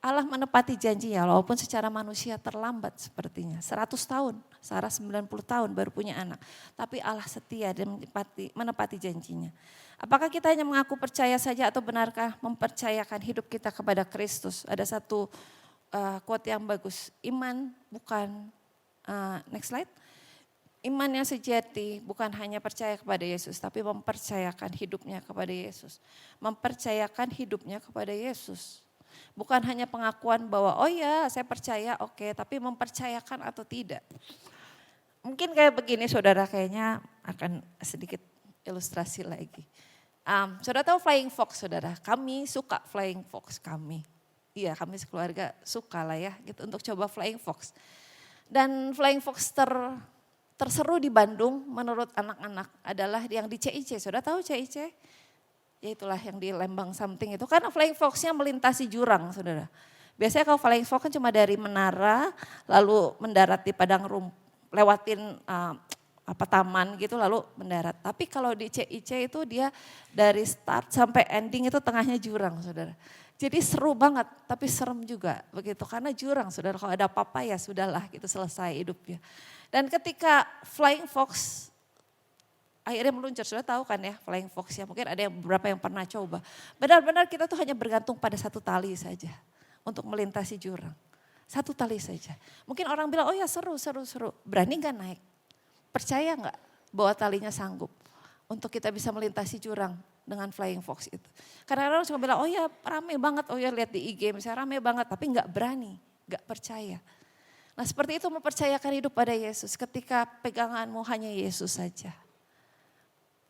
Allah menepati janjinya walaupun secara manusia terlambat sepertinya. 100 tahun, Sarah 90 tahun baru punya anak. Tapi Allah setia dan menepati janjinya. Apakah kita hanya mengaku percaya saja atau benarkah mempercayakan hidup kita kepada Kristus? Ada satu quote yang bagus, iman bukan, next slide. Iman yang sejati bukan hanya percaya kepada Yesus, tapi mempercayakan hidupnya kepada Yesus. Mempercayakan hidupnya kepada Yesus. Bukan hanya pengakuan bahwa oh ya saya percaya oke, tapi mempercayakan atau tidak. Mungkin kayak begini saudara, kayaknya akan sedikit ilustrasi lagi. Saudara tahu Flying Fox saudara, kami suka Flying Fox kami. Iya kami sekeluarga suka lah ya gitu untuk coba Flying Fox. Dan Flying Fox terseru di Bandung menurut anak-anak adalah yang di CIC. Saudara tahu CIC? Ya itulah yang di Lembang Something itu. Karena Flying Fox-nya melintasi jurang saudara. Biasanya kalau Flying Fox kan cuma dari menara lalu mendarat di padang rumput, lewatin taman gitu lalu mendarat. Tapi kalau di CIC itu dia dari start sampai ending itu tengahnya jurang saudara. Jadi seru banget tapi serem juga begitu karena jurang saudara, kalau ada apa-apa ya sudahlah gitu selesai hidupnya. Dan ketika Flying Fox akhirnya meluncur, sudah tahu kan ya Flying Fox ya, mungkin ada yang beberapa yang pernah coba. Benar-benar kita tuh hanya bergantung pada satu tali saja untuk melintasi jurang. Satu tali saja. Mungkin orang bilang oh ya seru. Berani gak naik? Percaya gak bahwa talinya sanggup untuk kita bisa melintasi jurang dengan Flying Fox itu. Karena orang cuma bilang oh ya rame banget, oh ya lihat di IG misalnya rame banget, tapi gak berani, gak percaya. Nah seperti itu mempercayakan hidup pada Yesus ketika peganganmu hanya Yesus saja.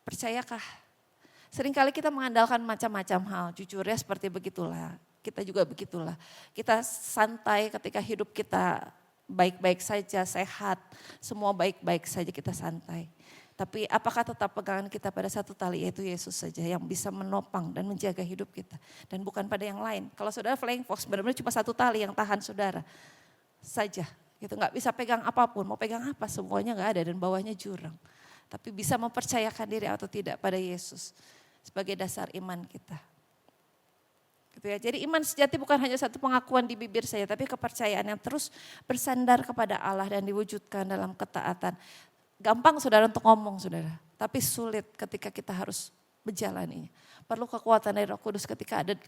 Percayakah? Seringkali kita mengandalkan macam-macam hal, jujur ya seperti begitulah. Kita juga begitulah. Kita santai ketika hidup kita baik-baik saja, sehat, semua baik-baik saja kita santai. Tapi apakah tetap pegangan kita pada satu tali yaitu Yesus saja yang bisa menopang dan menjaga hidup kita. Dan bukan pada yang lain. Kalau saudara Flying Fox benar-benar cuma satu tali yang tahan saudara saja. Gitu, gak bisa pegang apapun, mau pegang apa semuanya gak ada dan bawahnya jurang. Tapi bisa mempercayakan diri atau tidak pada Yesus sebagai dasar iman kita. Gitu ya. Jadi iman sejati bukan hanya satu pengakuan di bibir saja, tapi kepercayaan yang terus bersandar kepada Allah dan diwujudkan dalam ketaatan. Gampang saudara untuk ngomong saudara, tapi sulit ketika kita harus menjalaninya. Perlu kekuatan dari Roh Kudus ketika ada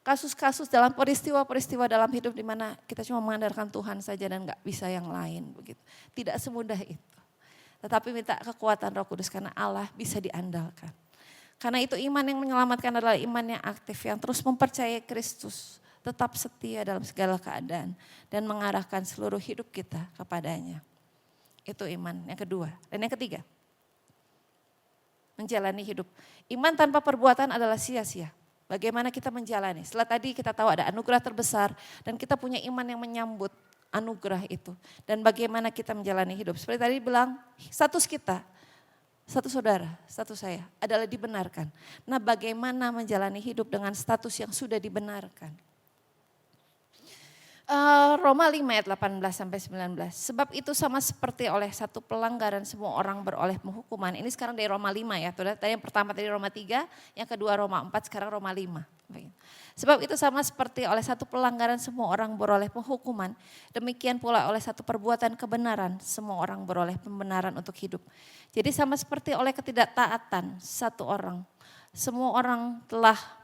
kasus-kasus dalam peristiwa-peristiwa dalam hidup di mana kita cuma mengandalkan Tuhan saja dan gak bisa yang lain begitu. Tidak semudah itu. Tetapi minta kekuatan Roh Kudus karena Allah bisa diandalkan. Karena itu iman yang menyelamatkan adalah iman yang aktif yang terus mempercayai Kristus, tetap setia dalam segala keadaan dan mengarahkan seluruh hidup kita kepadanya. Itu iman yang kedua. Dan yang ketiga, menjalani hidup. Iman tanpa perbuatan adalah sia-sia. Bagaimana kita menjalani. Setelah tadi kita tahu ada anugerah terbesar dan kita punya iman yang menyambut anugerah itu. Dan bagaimana kita menjalani hidup. Seperti tadi bilang, status kita, status saudara, status saya adalah dibenarkan. Nah bagaimana menjalani hidup dengan status yang sudah dibenarkan. Roma 5 ayat 18 sampai 19. Sebab itu sama seperti oleh satu pelanggaran semua orang beroleh penghukuman. Ini sekarang dari Roma 5 ya. Tadi yang pertama tadi Roma 3, yang kedua Roma 4, sekarang Roma 5. Sebab itu sama seperti oleh satu pelanggaran semua orang beroleh penghukuman. Demikian pula oleh satu perbuatan kebenaran semua orang beroleh pembenaran untuk hidup. Jadi sama seperti oleh ketidaktaatan satu orang. Semua orang telah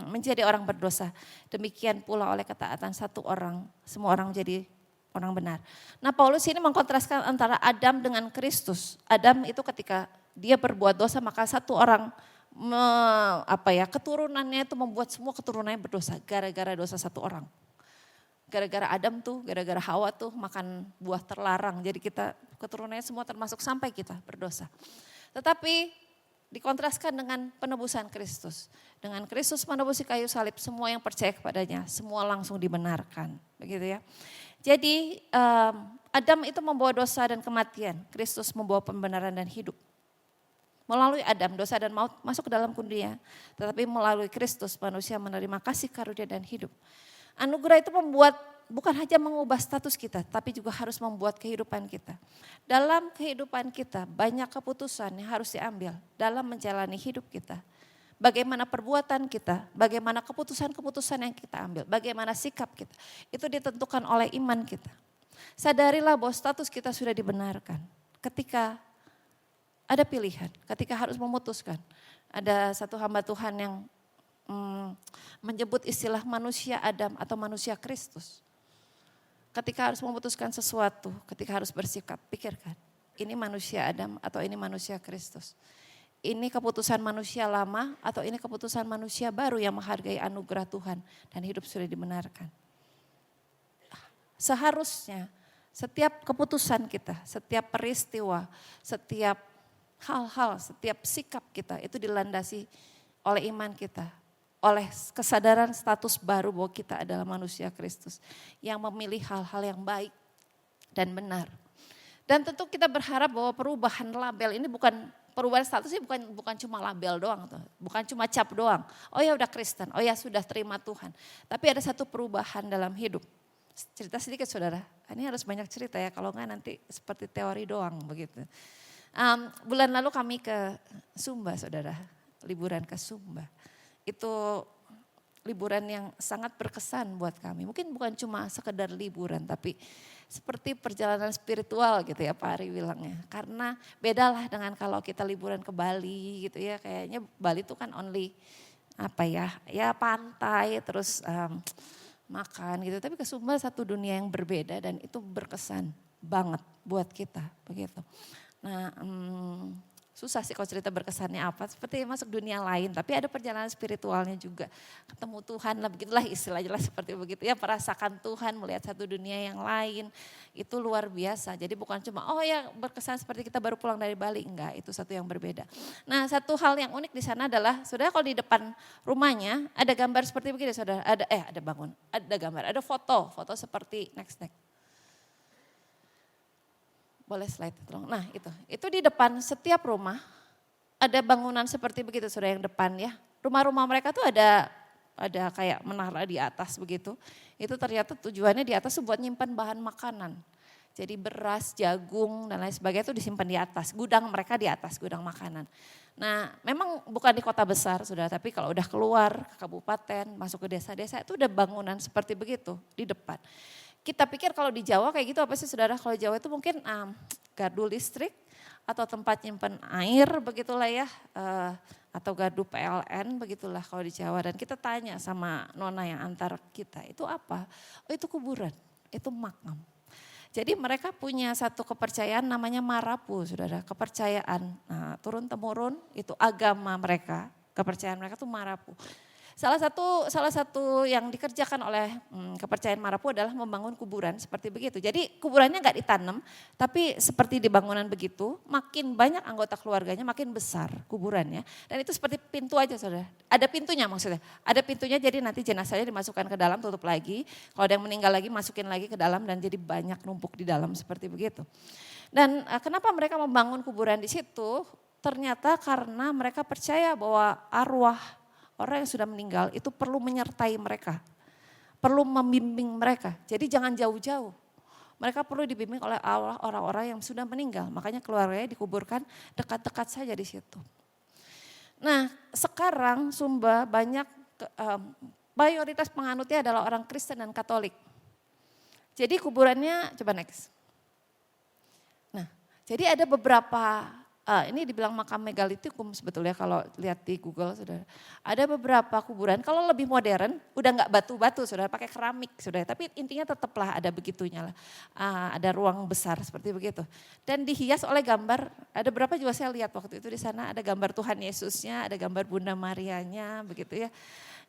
menjadi orang berdosa. Demikian pula oleh ketaatan satu orang, semua orang menjadi orang benar. Nah Paulus ini mengkontraskan antara Adam dengan Kristus. Adam itu ketika dia berbuat dosa maka satu orang keturunannya itu membuat semua keturunannya berdosa gara-gara dosa satu orang. Gara-gara Adam tuh, gara-gara Hawa tuh makan buah terlarang. Jadi kita keturunannya semua termasuk sampai kita berdosa. Tetapi dikontraskan dengan penebusan Kristus. Dengan Kristus menebusi kayu salib, semua yang percaya kepadanya, semua langsung dibenarkan. Begitu ya. Jadi Adam itu membawa dosa dan kematian, Kristus membawa pembenaran dan hidup. Melalui Adam, dosa dan maut masuk ke dalam dunia, tetapi melalui Kristus manusia menerima kasih karunia dan hidup. Anugerah itu membuat bukan hanya mengubah status kita, tapi juga harus membuat kehidupan kita. Dalam kehidupan kita banyak keputusan yang harus diambil dalam menjalani hidup kita. Bagaimana perbuatan kita, bagaimana keputusan-keputusan yang kita ambil, bagaimana sikap kita. Itu ditentukan oleh iman kita. Sadarilah bahwa status kita sudah dibenarkan. Ketika ada pilihan, ketika harus memutuskan. Ada satu hamba Tuhan yang menyebut istilah manusia Adam atau manusia Kristus. Ketika harus memutuskan sesuatu, ketika harus bersikap, pikirkan. Ini manusia Adam atau ini manusia Kristus. Ini keputusan manusia lama atau ini keputusan manusia baru yang menghargai anugerah Tuhan dan hidup sudah dibenarkan. Seharusnya setiap keputusan kita, setiap peristiwa, setiap hal-hal, setiap sikap kita itu dilandasi oleh iman kita. Oleh kesadaran status baru bahwa kita adalah manusia Kristus yang memilih hal-hal yang baik dan benar. Dan tentu kita berharap bahwa perubahan label ini perubahan status ini bukan cuma label doang, bukan cuma cap doang. Oh ya udah Kristen, oh ya sudah terima Tuhan. Tapi ada satu perubahan dalam hidup. Cerita sedikit saudara, ini harus banyak cerita ya, kalau enggak nanti seperti teori doang begitu. Bulan lalu kami ke Sumba saudara, liburan ke Sumba. Itu liburan yang sangat berkesan buat kami. Mungkin bukan cuma sekedar liburan tapi seperti perjalanan spiritual gitu ya Pak Ari bilangnya. Karena bedalah dengan kalau kita liburan ke Bali gitu ya. Kayaknya Bali itu kan only ya pantai terus makan gitu. Tapi ke Sumba satu dunia yang berbeda dan itu berkesan banget buat kita begitu. Nah susah sih kalau cerita berkesannya apa, seperti masuk dunia lain, tapi ada perjalanan spiritualnya juga. Ketemu Tuhan lah, begitulah istilahnya lah seperti begitu ya, merasakan Tuhan, melihat satu dunia yang lain, itu luar biasa. Jadi bukan cuma oh ya berkesan seperti kita baru pulang dari Bali, enggak, itu satu yang berbeda. Nah satu hal yang unik di sana adalah, saudara kalau di depan rumahnya ada gambar seperti begini saudara, ada gambar, ada foto seperti next. Boleh slide tolong. Nah itu di depan setiap rumah ada bangunan seperti begitu saudara yang depan ya. Rumah-rumah mereka tuh ada kayak menara di atas begitu. Itu ternyata tujuannya di atas buat nyimpan bahan makanan. Jadi beras, jagung dan lain sebagainya itu disimpan di atas. Gudang mereka di atas, gudang makanan. Nah memang bukan di kota besar saudara, tapi kalau udah keluar ke kabupaten, masuk ke desa-desa itu udah bangunan seperti begitu di depan. Kita pikir kalau di Jawa kayak gitu apa sih saudara, kalau Jawa itu mungkin gardu listrik atau tempat nyimpan air begitulah ya, atau gardu PLN begitulah kalau di Jawa. Dan kita tanya sama nona yang antar kita, itu apa? Oh itu kuburan, itu makam. Jadi mereka punya satu kepercayaan namanya marapu saudara, kepercayaan turun-temurun itu agama mereka, kepercayaan mereka itu marapu. Salah satu yang dikerjakan oleh kepercayaan Marapu adalah membangun kuburan seperti begitu. Jadi kuburannya nggak ditanam, tapi seperti di bangunan begitu, makin banyak anggota keluarganya makin besar kuburannya. Dan itu seperti pintu aja saudara, ada pintunya maksudnya. Ada pintunya jadi nanti jenazahnya dimasukkan ke dalam, tutup lagi. Kalau ada yang meninggal lagi masukin lagi ke dalam dan jadi banyak numpuk di dalam seperti begitu. Dan kenapa mereka membangun kuburan di situ? Ternyata karena mereka percaya bahwa arwah orang yang sudah meninggal itu perlu menyertai mereka, perlu membimbing mereka. Jadi jangan jauh-jauh. Mereka perlu dibimbing oleh Allah orang-orang yang sudah meninggal. Makanya keluarganya dikuburkan dekat-dekat saja di situ. Nah sekarang Sumba banyak, mayoritas penganutnya adalah orang Kristen dan Katolik. Jadi kuburannya, coba next. Nah jadi ada beberapa, ini dibilang makam megalitikum sebetulnya kalau lihat di Google saudara. Ada beberapa kuburan, kalau lebih modern udah nggak batu-batu saudara, pakai keramik saudara. Tapi intinya tetaplah ada begitunya lah, ada ruang besar seperti begitu. Dan dihias oleh gambar, ada berapa juga saya lihat waktu itu di sana, ada gambar Tuhan Yesusnya, ada gambar Bunda Marianya begitu ya.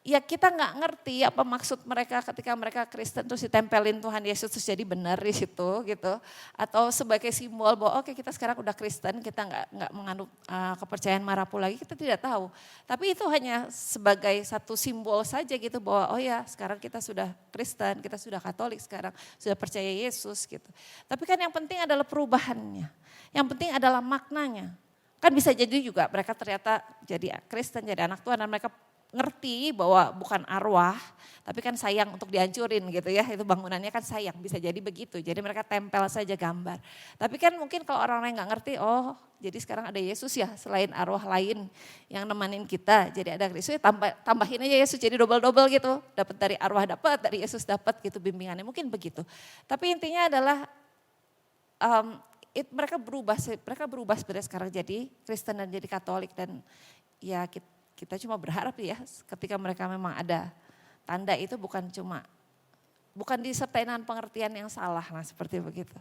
Ya kita nggak ngerti apa maksud mereka ketika mereka Kristen terus ditempelin Tuhan Yesus terus jadi benar di situ gitu. Atau sebagai simbol bahwa oke kita sekarang udah Kristen, kita nggak menganut kepercayaan Marapu lagi, kita tidak tahu. Tapi itu hanya sebagai satu simbol saja gitu bahwa oh ya sekarang kita sudah Kristen, kita sudah Katolik sekarang, sudah percaya Yesus gitu. Tapi kan yang penting adalah perubahannya, yang penting adalah maknanya. Kan bisa jadi juga mereka ternyata jadi Kristen, jadi anak Tuhan dan mereka ngerti bahwa bukan arwah, tapi kan sayang untuk dihancurin gitu ya, itu bangunannya kan sayang, bisa jadi begitu. Jadi mereka tempel saja gambar. Tapi kan mungkin kalau orang-orang yang gak ngerti, oh jadi sekarang ada Yesus ya, selain arwah lain yang nemanin kita. Jadi ada Kristus, tambahin aja Yesus jadi double-double gitu. Dapat dari arwah dapat, dari Yesus dapat gitu bimbingannya, mungkin begitu. Tapi intinya adalah mereka berubah sebenarnya sekarang jadi Kristen dan jadi Katolik. Dan ya kita cuma berharap ya ketika mereka memang ada tanda itu bukan disertai dengan pengertian yang salah, nah seperti begitu.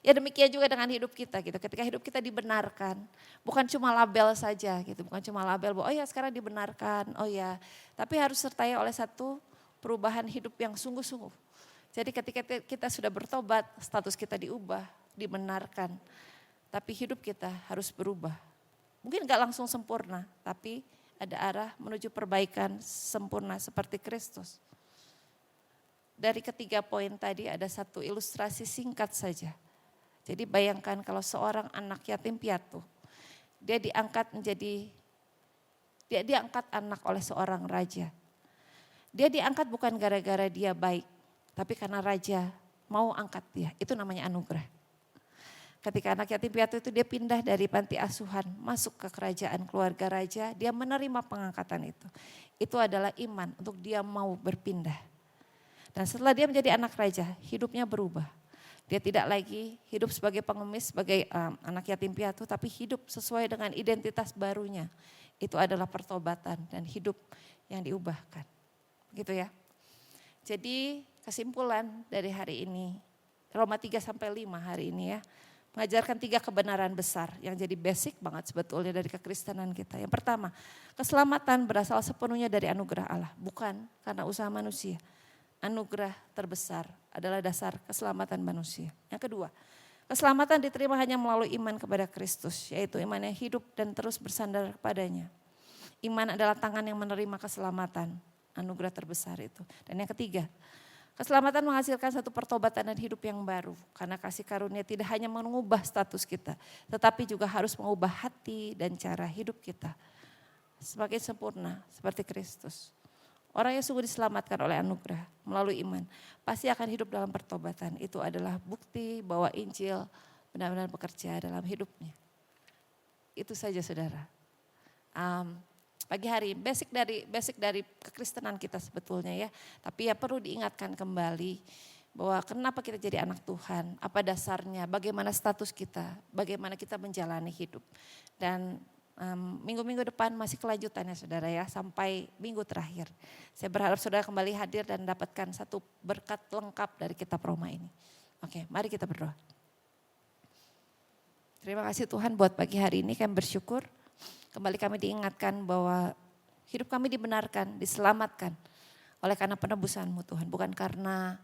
Ya demikian juga dengan hidup kita gitu, ketika hidup kita dibenarkan, bukan cuma label saja gitu, bukan cuma label bahwa oh ya sekarang dibenarkan, oh ya, tapi harus sertai oleh satu perubahan hidup yang sungguh-sungguh. Jadi ketika kita sudah bertobat, status kita diubah, dibenarkan, tapi hidup kita harus berubah. Mungkin gak langsung sempurna, tapi ada arah menuju perbaikan sempurna seperti Kristus. Dari ketiga poin tadi ada satu ilustrasi singkat saja. Jadi bayangkan kalau seorang anak yatim piatu, dia diangkat anak oleh seorang raja. Dia diangkat bukan gara-gara dia baik, tapi karena raja mau angkat dia, itu namanya anugerah. Ketika anak yatim piatu itu dia pindah dari panti asuhan, masuk ke kerajaan keluarga raja, dia menerima pengangkatan itu. Itu adalah iman untuk dia mau berpindah. Dan setelah dia menjadi anak raja, hidupnya berubah. Dia tidak lagi hidup sebagai pengemis, sebagai anak yatim piatu, tapi hidup sesuai dengan identitas barunya. Itu adalah pertobatan dan hidup yang diubahkan. Gitu ya. Jadi kesimpulan dari hari ini, Roma 3-5 hari ini ya. Mengajarkan 3 kebenaran besar yang jadi basic banget sebetulnya dari kekristenan kita. Yang pertama, keselamatan berasal sepenuhnya dari anugerah Allah, bukan karena usaha manusia. Anugerah terbesar adalah dasar keselamatan manusia. Yang kedua, keselamatan diterima hanya melalui iman kepada Kristus, yaitu iman yang hidup dan terus bersandar kepadanya. Iman adalah tangan yang menerima keselamatan, anugerah terbesar itu. Dan yang ketiga, keselamatan menghasilkan satu pertobatan dan hidup yang baru. Karena kasih karunia tidak hanya mengubah status kita, tetapi juga harus mengubah hati dan cara hidup kita. Semakin sempurna seperti Kristus. Orang yang sungguh diselamatkan oleh anugerah melalui iman, pasti akan hidup dalam pertobatan. Itu adalah bukti bahwa Injil benar-benar bekerja dalam hidupnya. Itu saja saudara. Pagi hari basic dari kekristenan kita sebetulnya ya. Tapi ya perlu diingatkan kembali bahwa kenapa kita jadi anak Tuhan, apa dasarnya, bagaimana status kita, bagaimana kita menjalani hidup. Dan minggu-minggu depan masih kelanjutannya saudara ya, sampai minggu terakhir. Saya berharap saudara kembali hadir dan dapatkan satu berkat lengkap dari kitab Roma ini. Oke, mari kita berdoa. Terima kasih Tuhan buat pagi hari ini, kami bersyukur. Kembali kami diingatkan bahwa hidup kami dibenarkan, diselamatkan oleh karena penebusan-Mu Tuhan. Bukan karena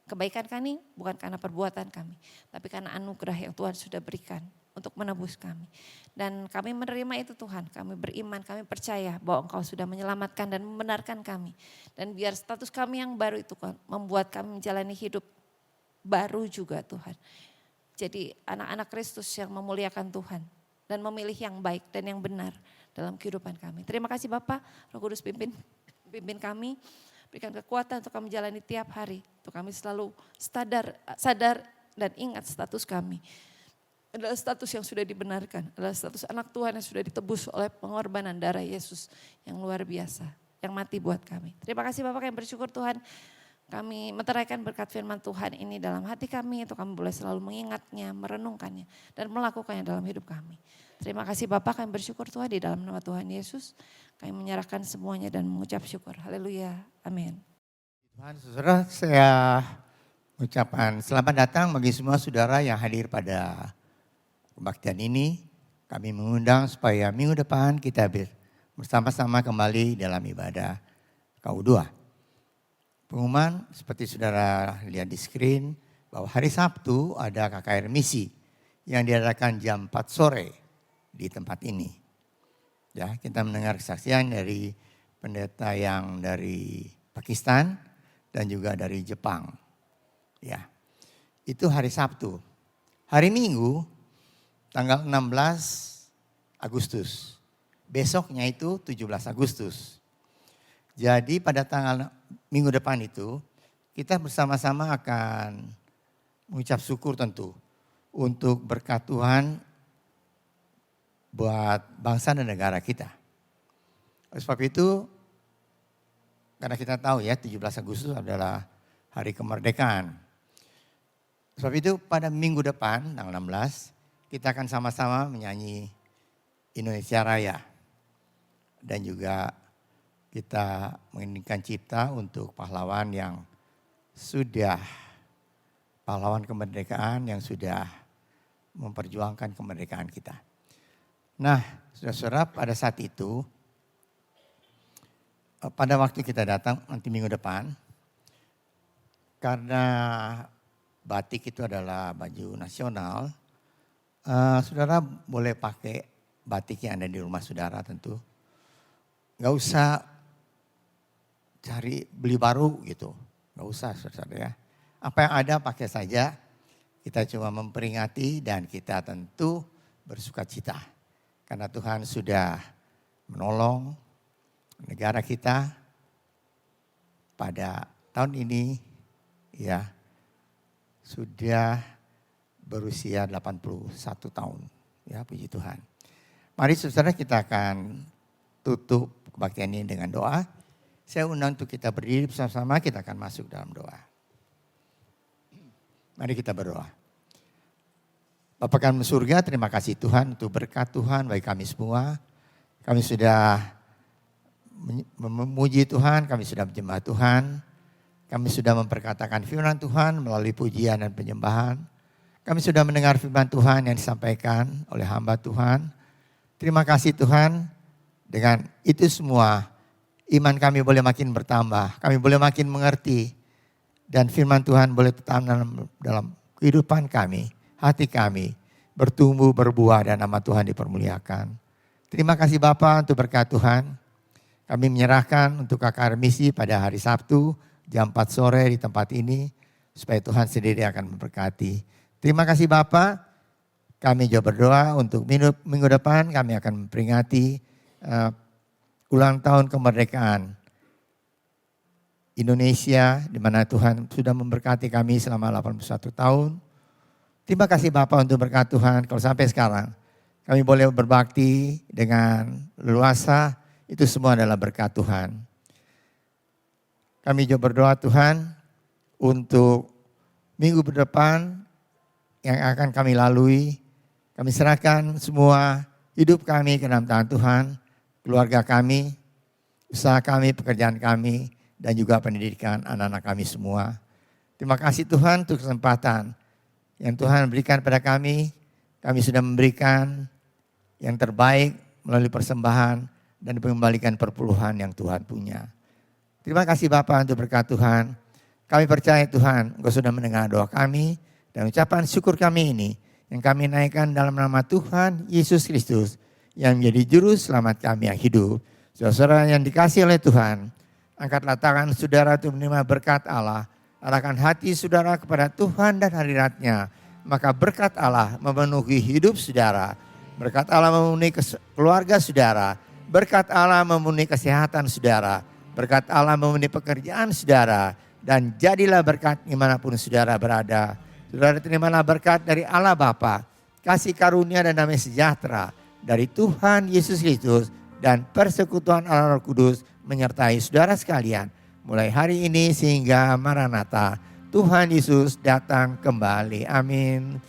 kebaikan kami, bukan karena perbuatan kami. Tapi karena anugerah yang Tuhan sudah berikan untuk menebus kami. Dan kami menerima itu Tuhan, kami beriman, kami percaya bahwa Engkau sudah menyelamatkan dan membenarkan kami. Dan biar status kami yang baru itu membuat kami menjalani hidup baru juga Tuhan. Jadi anak-anak Kristus yang memuliakan Tuhan. Dan memilih yang baik dan yang benar dalam kehidupan kami. Terima kasih Bapak, Roh Kudus pimpin kami, berikan kekuatan untuk kami jalani tiap hari. Untuk kami selalu sadar dan ingat status kami. Adalah status yang sudah dibenarkan, adalah status anak Tuhan yang sudah ditebus oleh pengorbanan darah Yesus yang luar biasa, yang mati buat kami. Terima kasih Bapak, kami bersyukur Tuhan. Kami meteraikan berkat firman Tuhan ini dalam hati kami, untuk kami boleh selalu mengingatnya, merenungkannya, dan melakukannya dalam hidup kami. Terima kasih Bapak, kami bersyukur Tuhan di dalam nama Tuhan Yesus. Kami menyerahkan semuanya dan mengucap syukur. Haleluya, amin. Tuhan, saudara, saya ucapkan selamat datang bagi semua saudara yang hadir pada kebaktian ini. Kami mengundang supaya minggu depan kita bersama-sama kembali dalam ibadah KU2. Pengumuman seperti saudara lihat di screen bahwa hari Sabtu ada KKR misi yang diadakan jam 4 sore di tempat ini. Ya, kita mendengar kesaksian dari pendeta yang dari Pakistan dan juga dari Jepang. Ya. Itu hari Sabtu. Hari Minggu tanggal 16 Agustus. Besoknya itu 17 Agustus. Jadi pada tanggal minggu depan itu kita bersama-sama akan mengucap syukur tentu untuk berkat Tuhan buat bangsa dan negara kita. Oleh sebab itu, karena kita tahu ya 17 Agustus adalah hari kemerdekaan. Sebab itu pada minggu depan, tanggal 16, kita akan sama-sama menyanyi Indonesia Raya. Dan juga kita menginginkan cipta untuk pahlawan yang sudah, pahlawan kemerdekaan yang sudah memperjuangkan kemerdekaan kita. Nah, saudara-saudara, pada saat itu, pada waktu kita datang nanti minggu depan, karena batik itu adalah baju nasional, saudara boleh pakai batik yang ada di rumah saudara tentu. Gak usah cari beli baru gitu, gak usah saudara ya. Apa yang ada pakai saja, kita cuma memperingati dan kita tentu bersuka cita. Karena Tuhan sudah menolong negara kita pada tahun ini ya sudah berusia 81 tahun. Ya, puji Tuhan. Mari saudara kita akan tutup kebaktian ini dengan doa. Saya undang untuk kita berdiri bersama-sama, kita akan masuk dalam doa. Mari kita berdoa. Bapa kami di surga, terima kasih Tuhan untuk berkat Tuhan bagi kami semua. Kami sudah memuji Tuhan, kami sudah menyembah Tuhan. Kami sudah memperkatakan firman Tuhan melalui pujian dan penyembahan. Kami sudah mendengar firman Tuhan yang disampaikan oleh hamba Tuhan. Terima kasih Tuhan, dengan itu semua iman kami boleh makin bertambah. Kami boleh makin mengerti dan firman Tuhan boleh tetap dalam kehidupan kami. Hati kami bertumbuh, berbuah dan nama Tuhan dipermuliakan. Terima kasih Bapa untuk berkat Tuhan. Kami menyerahkan untuk KKR Misi pada hari Sabtu jam 4 sore di tempat ini. Supaya Tuhan sendiri akan memberkati. Terima kasih Bapa. Kami juga berdoa untuk minggu depan kami akan memperingati ulang tahun kemerdekaan Indonesia. Di mana Tuhan sudah memberkati kami selama 81 tahun. Terima kasih Bapak untuk berkat Tuhan. Kalau sampai sekarang kami boleh berbakti dengan leluasa, itu semua adalah berkat Tuhan. Kami juga berdoa Tuhan untuk minggu depan yang akan kami lalui. Kami serahkan semua hidup kami ke dalam tangan Tuhan, keluarga kami, usaha kami, pekerjaan kami, dan juga pendidikan anak-anak kami semua. Terima kasih Tuhan untuk kesempatan yang Tuhan berikan pada kami. Kami sudah memberikan yang terbaik melalui persembahan dan mengembalikan perpuluhan yang Tuhan punya. Terima kasih Bapak untuk berkat Tuhan. Kami percaya Tuhan, Engkau sudah mendengar doa kami dan ucapan syukur kami ini yang kami naikkan dalam nama Tuhan Yesus Kristus yang menjadi juru selamat kami yang hidup. Saudara yang dikasihi oleh Tuhan, angkatlah tangan saudara untuk menerima berkat Allah. Arahkan hati saudara kepada Tuhan dan hadirat-Nya. Maka berkat Allah memenuhi hidup saudara. Berkat Allah memenuhi keluarga saudara. Berkat Allah memenuhi kesehatan saudara. Berkat Allah memenuhi pekerjaan saudara. Dan jadilah berkat dimanapun saudara berada. Saudara terimalah berkat dari Allah Bapa, kasih karunia dan damai sejahtera dari Tuhan Yesus Kristus. Dan persekutuan Allah Roh Kudus menyertai saudara sekalian. Mulai hari ini sehingga Maranatha, Tuhan Yesus datang kembali. Amin.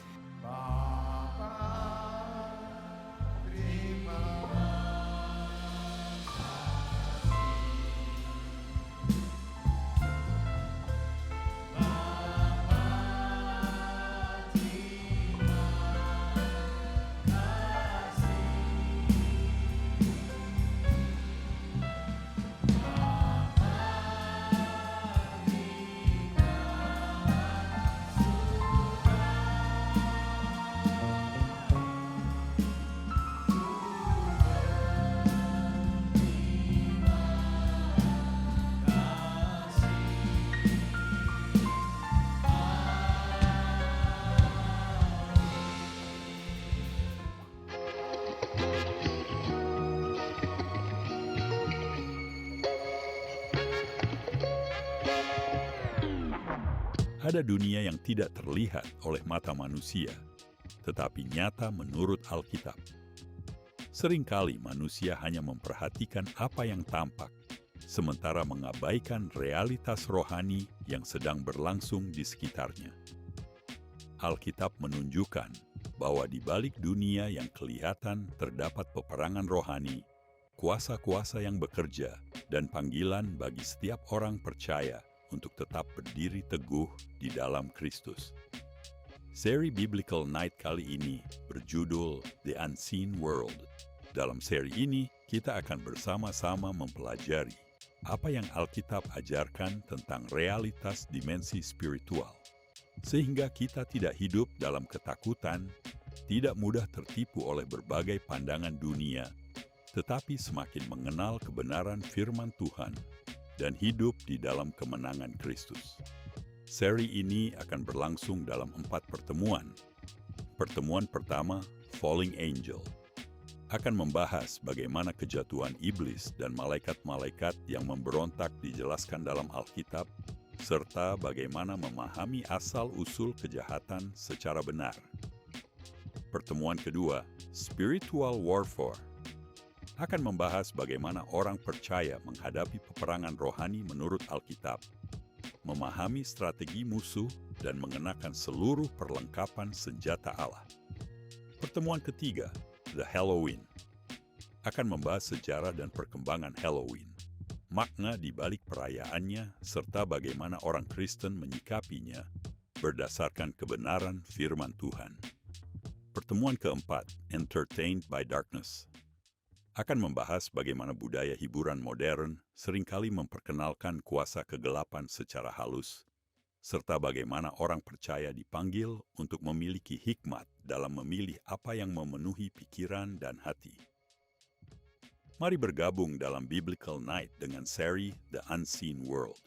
Ada dunia yang tidak terlihat oleh mata manusia, tetapi nyata menurut Alkitab. Seringkali manusia hanya memperhatikan apa yang tampak, sementara mengabaikan realitas rohani yang sedang berlangsung di sekitarnya. Alkitab menunjukkan bahwa di balik dunia yang kelihatan terdapat peperangan rohani, kuasa-kuasa yang bekerja, dan panggilan bagi setiap orang percaya untuk tetap berdiri teguh di dalam Kristus. Seri Biblical Night kali ini berjudul The Unseen World. Dalam seri ini, kita akan bersama-sama mempelajari apa yang Alkitab ajarkan tentang realitas dimensi spiritual, sehingga kita tidak hidup dalam ketakutan, tidak mudah tertipu oleh berbagai pandangan dunia, tetapi semakin mengenal kebenaran firman Tuhan dan hidup di dalam kemenangan Kristus. Seri ini akan berlangsung dalam 4 pertemuan. Pertemuan pertama, Falling Angel, akan membahas bagaimana kejatuhan iblis dan malaikat-malaikat yang memberontak dijelaskan dalam Alkitab, serta bagaimana memahami asal-usul kejahatan secara benar. Pertemuan kedua, Spiritual Warfare, akan membahas bagaimana orang percaya menghadapi peperangan rohani menurut Alkitab, memahami strategi musuh, dan mengenakan seluruh perlengkapan senjata Allah. Pertemuan ketiga, The Halloween, akan membahas sejarah dan perkembangan Halloween, makna di balik perayaannya, serta bagaimana orang Kristen menyikapinya berdasarkan kebenaran firman Tuhan. Pertemuan keempat, Entertained by Darkness, akan membahas bagaimana budaya hiburan modern seringkali memperkenalkan kuasa kegelapan secara halus, serta bagaimana orang percaya dipanggil untuk memiliki hikmat dalam memilih apa yang memenuhi pikiran dan hati. Mari bergabung dalam Biblical Night dengan seri The Unseen World.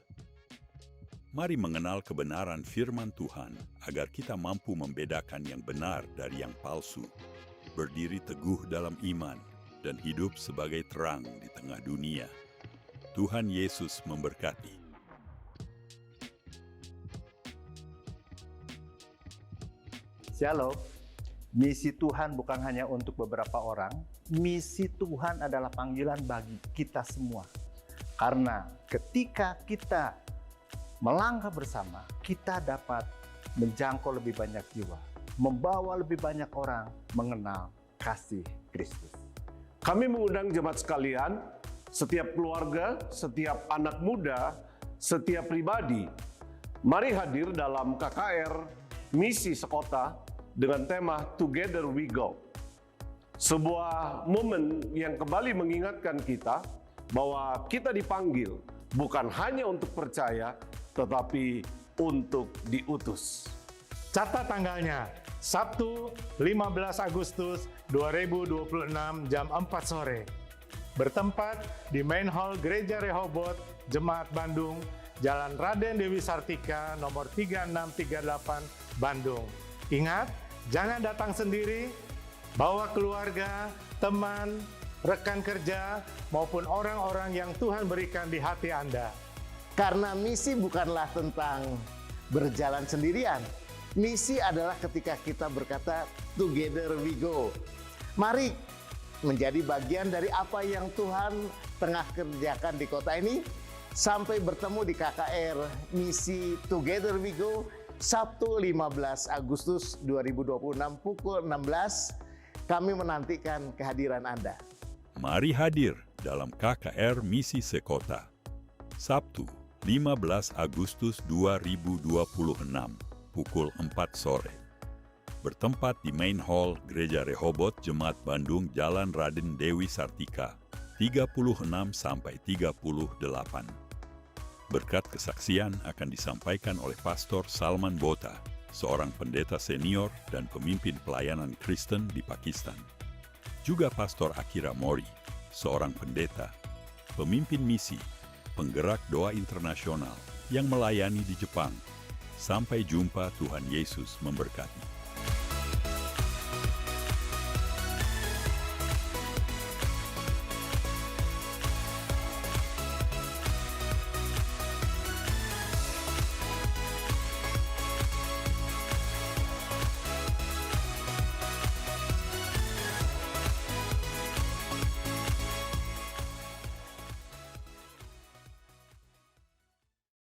Mari mengenal kebenaran firman Tuhan agar kita mampu membedakan yang benar dari yang palsu, berdiri teguh dalam iman, dan hidup sebagai terang di tengah dunia. Tuhan Yesus memberkati. Shalom, misi Tuhan bukan hanya untuk beberapa orang, misi Tuhan adalah panggilan bagi kita semua. Karena ketika kita melangkah bersama, kita dapat menjangkau lebih banyak jiwa, membawa lebih banyak orang mengenal kasih Kristus. Kami mengundang jemaat sekalian, setiap keluarga, setiap anak muda, setiap pribadi, mari hadir dalam KKR Misi Sekota dengan tema Together We Go. Sebuah momen yang kembali mengingatkan kita bahwa kita dipanggil bukan hanya untuk percaya, tetapi untuk diutus. Catat tanggalnya, Sabtu 15 Agustus 2026 jam 4 sore. Bertempat di Main Hall Gereja Rehoboth, Jemaat Bandung, Jalan Raden Dewi Sartika, nomor 3638, Bandung. Ingat, jangan datang sendiri, bawa keluarga, teman, rekan kerja, maupun orang-orang yang Tuhan berikan di hati Anda. Karena misi bukanlah tentang berjalan sendirian. Misi adalah ketika kita berkata, Together we go. Mari menjadi bagian dari apa yang Tuhan tengah kerjakan di kota ini. Sampai bertemu di KKR Misi Together We Go, Sabtu 15 Agustus 2026 pukul 16. Kami menantikan kehadiran Anda. Mari hadir dalam KKR Misi Sekota, Sabtu 15 Agustus 2026 pukul 4 sore. Bertempat di Main Hall Gereja Rehoboth, Jemaat Bandung, Jalan Raden Dewi Sartika, 36-38. Berkat kesaksian akan disampaikan oleh Pastor Salman Bota, seorang pendeta senior dan pemimpin pelayanan Kristen di Pakistan. Juga Pastor Akira Mori, seorang pendeta, pemimpin misi, penggerak doa internasional yang melayani di Jepang. Sampai jumpa, Tuhan Yesus memberkati.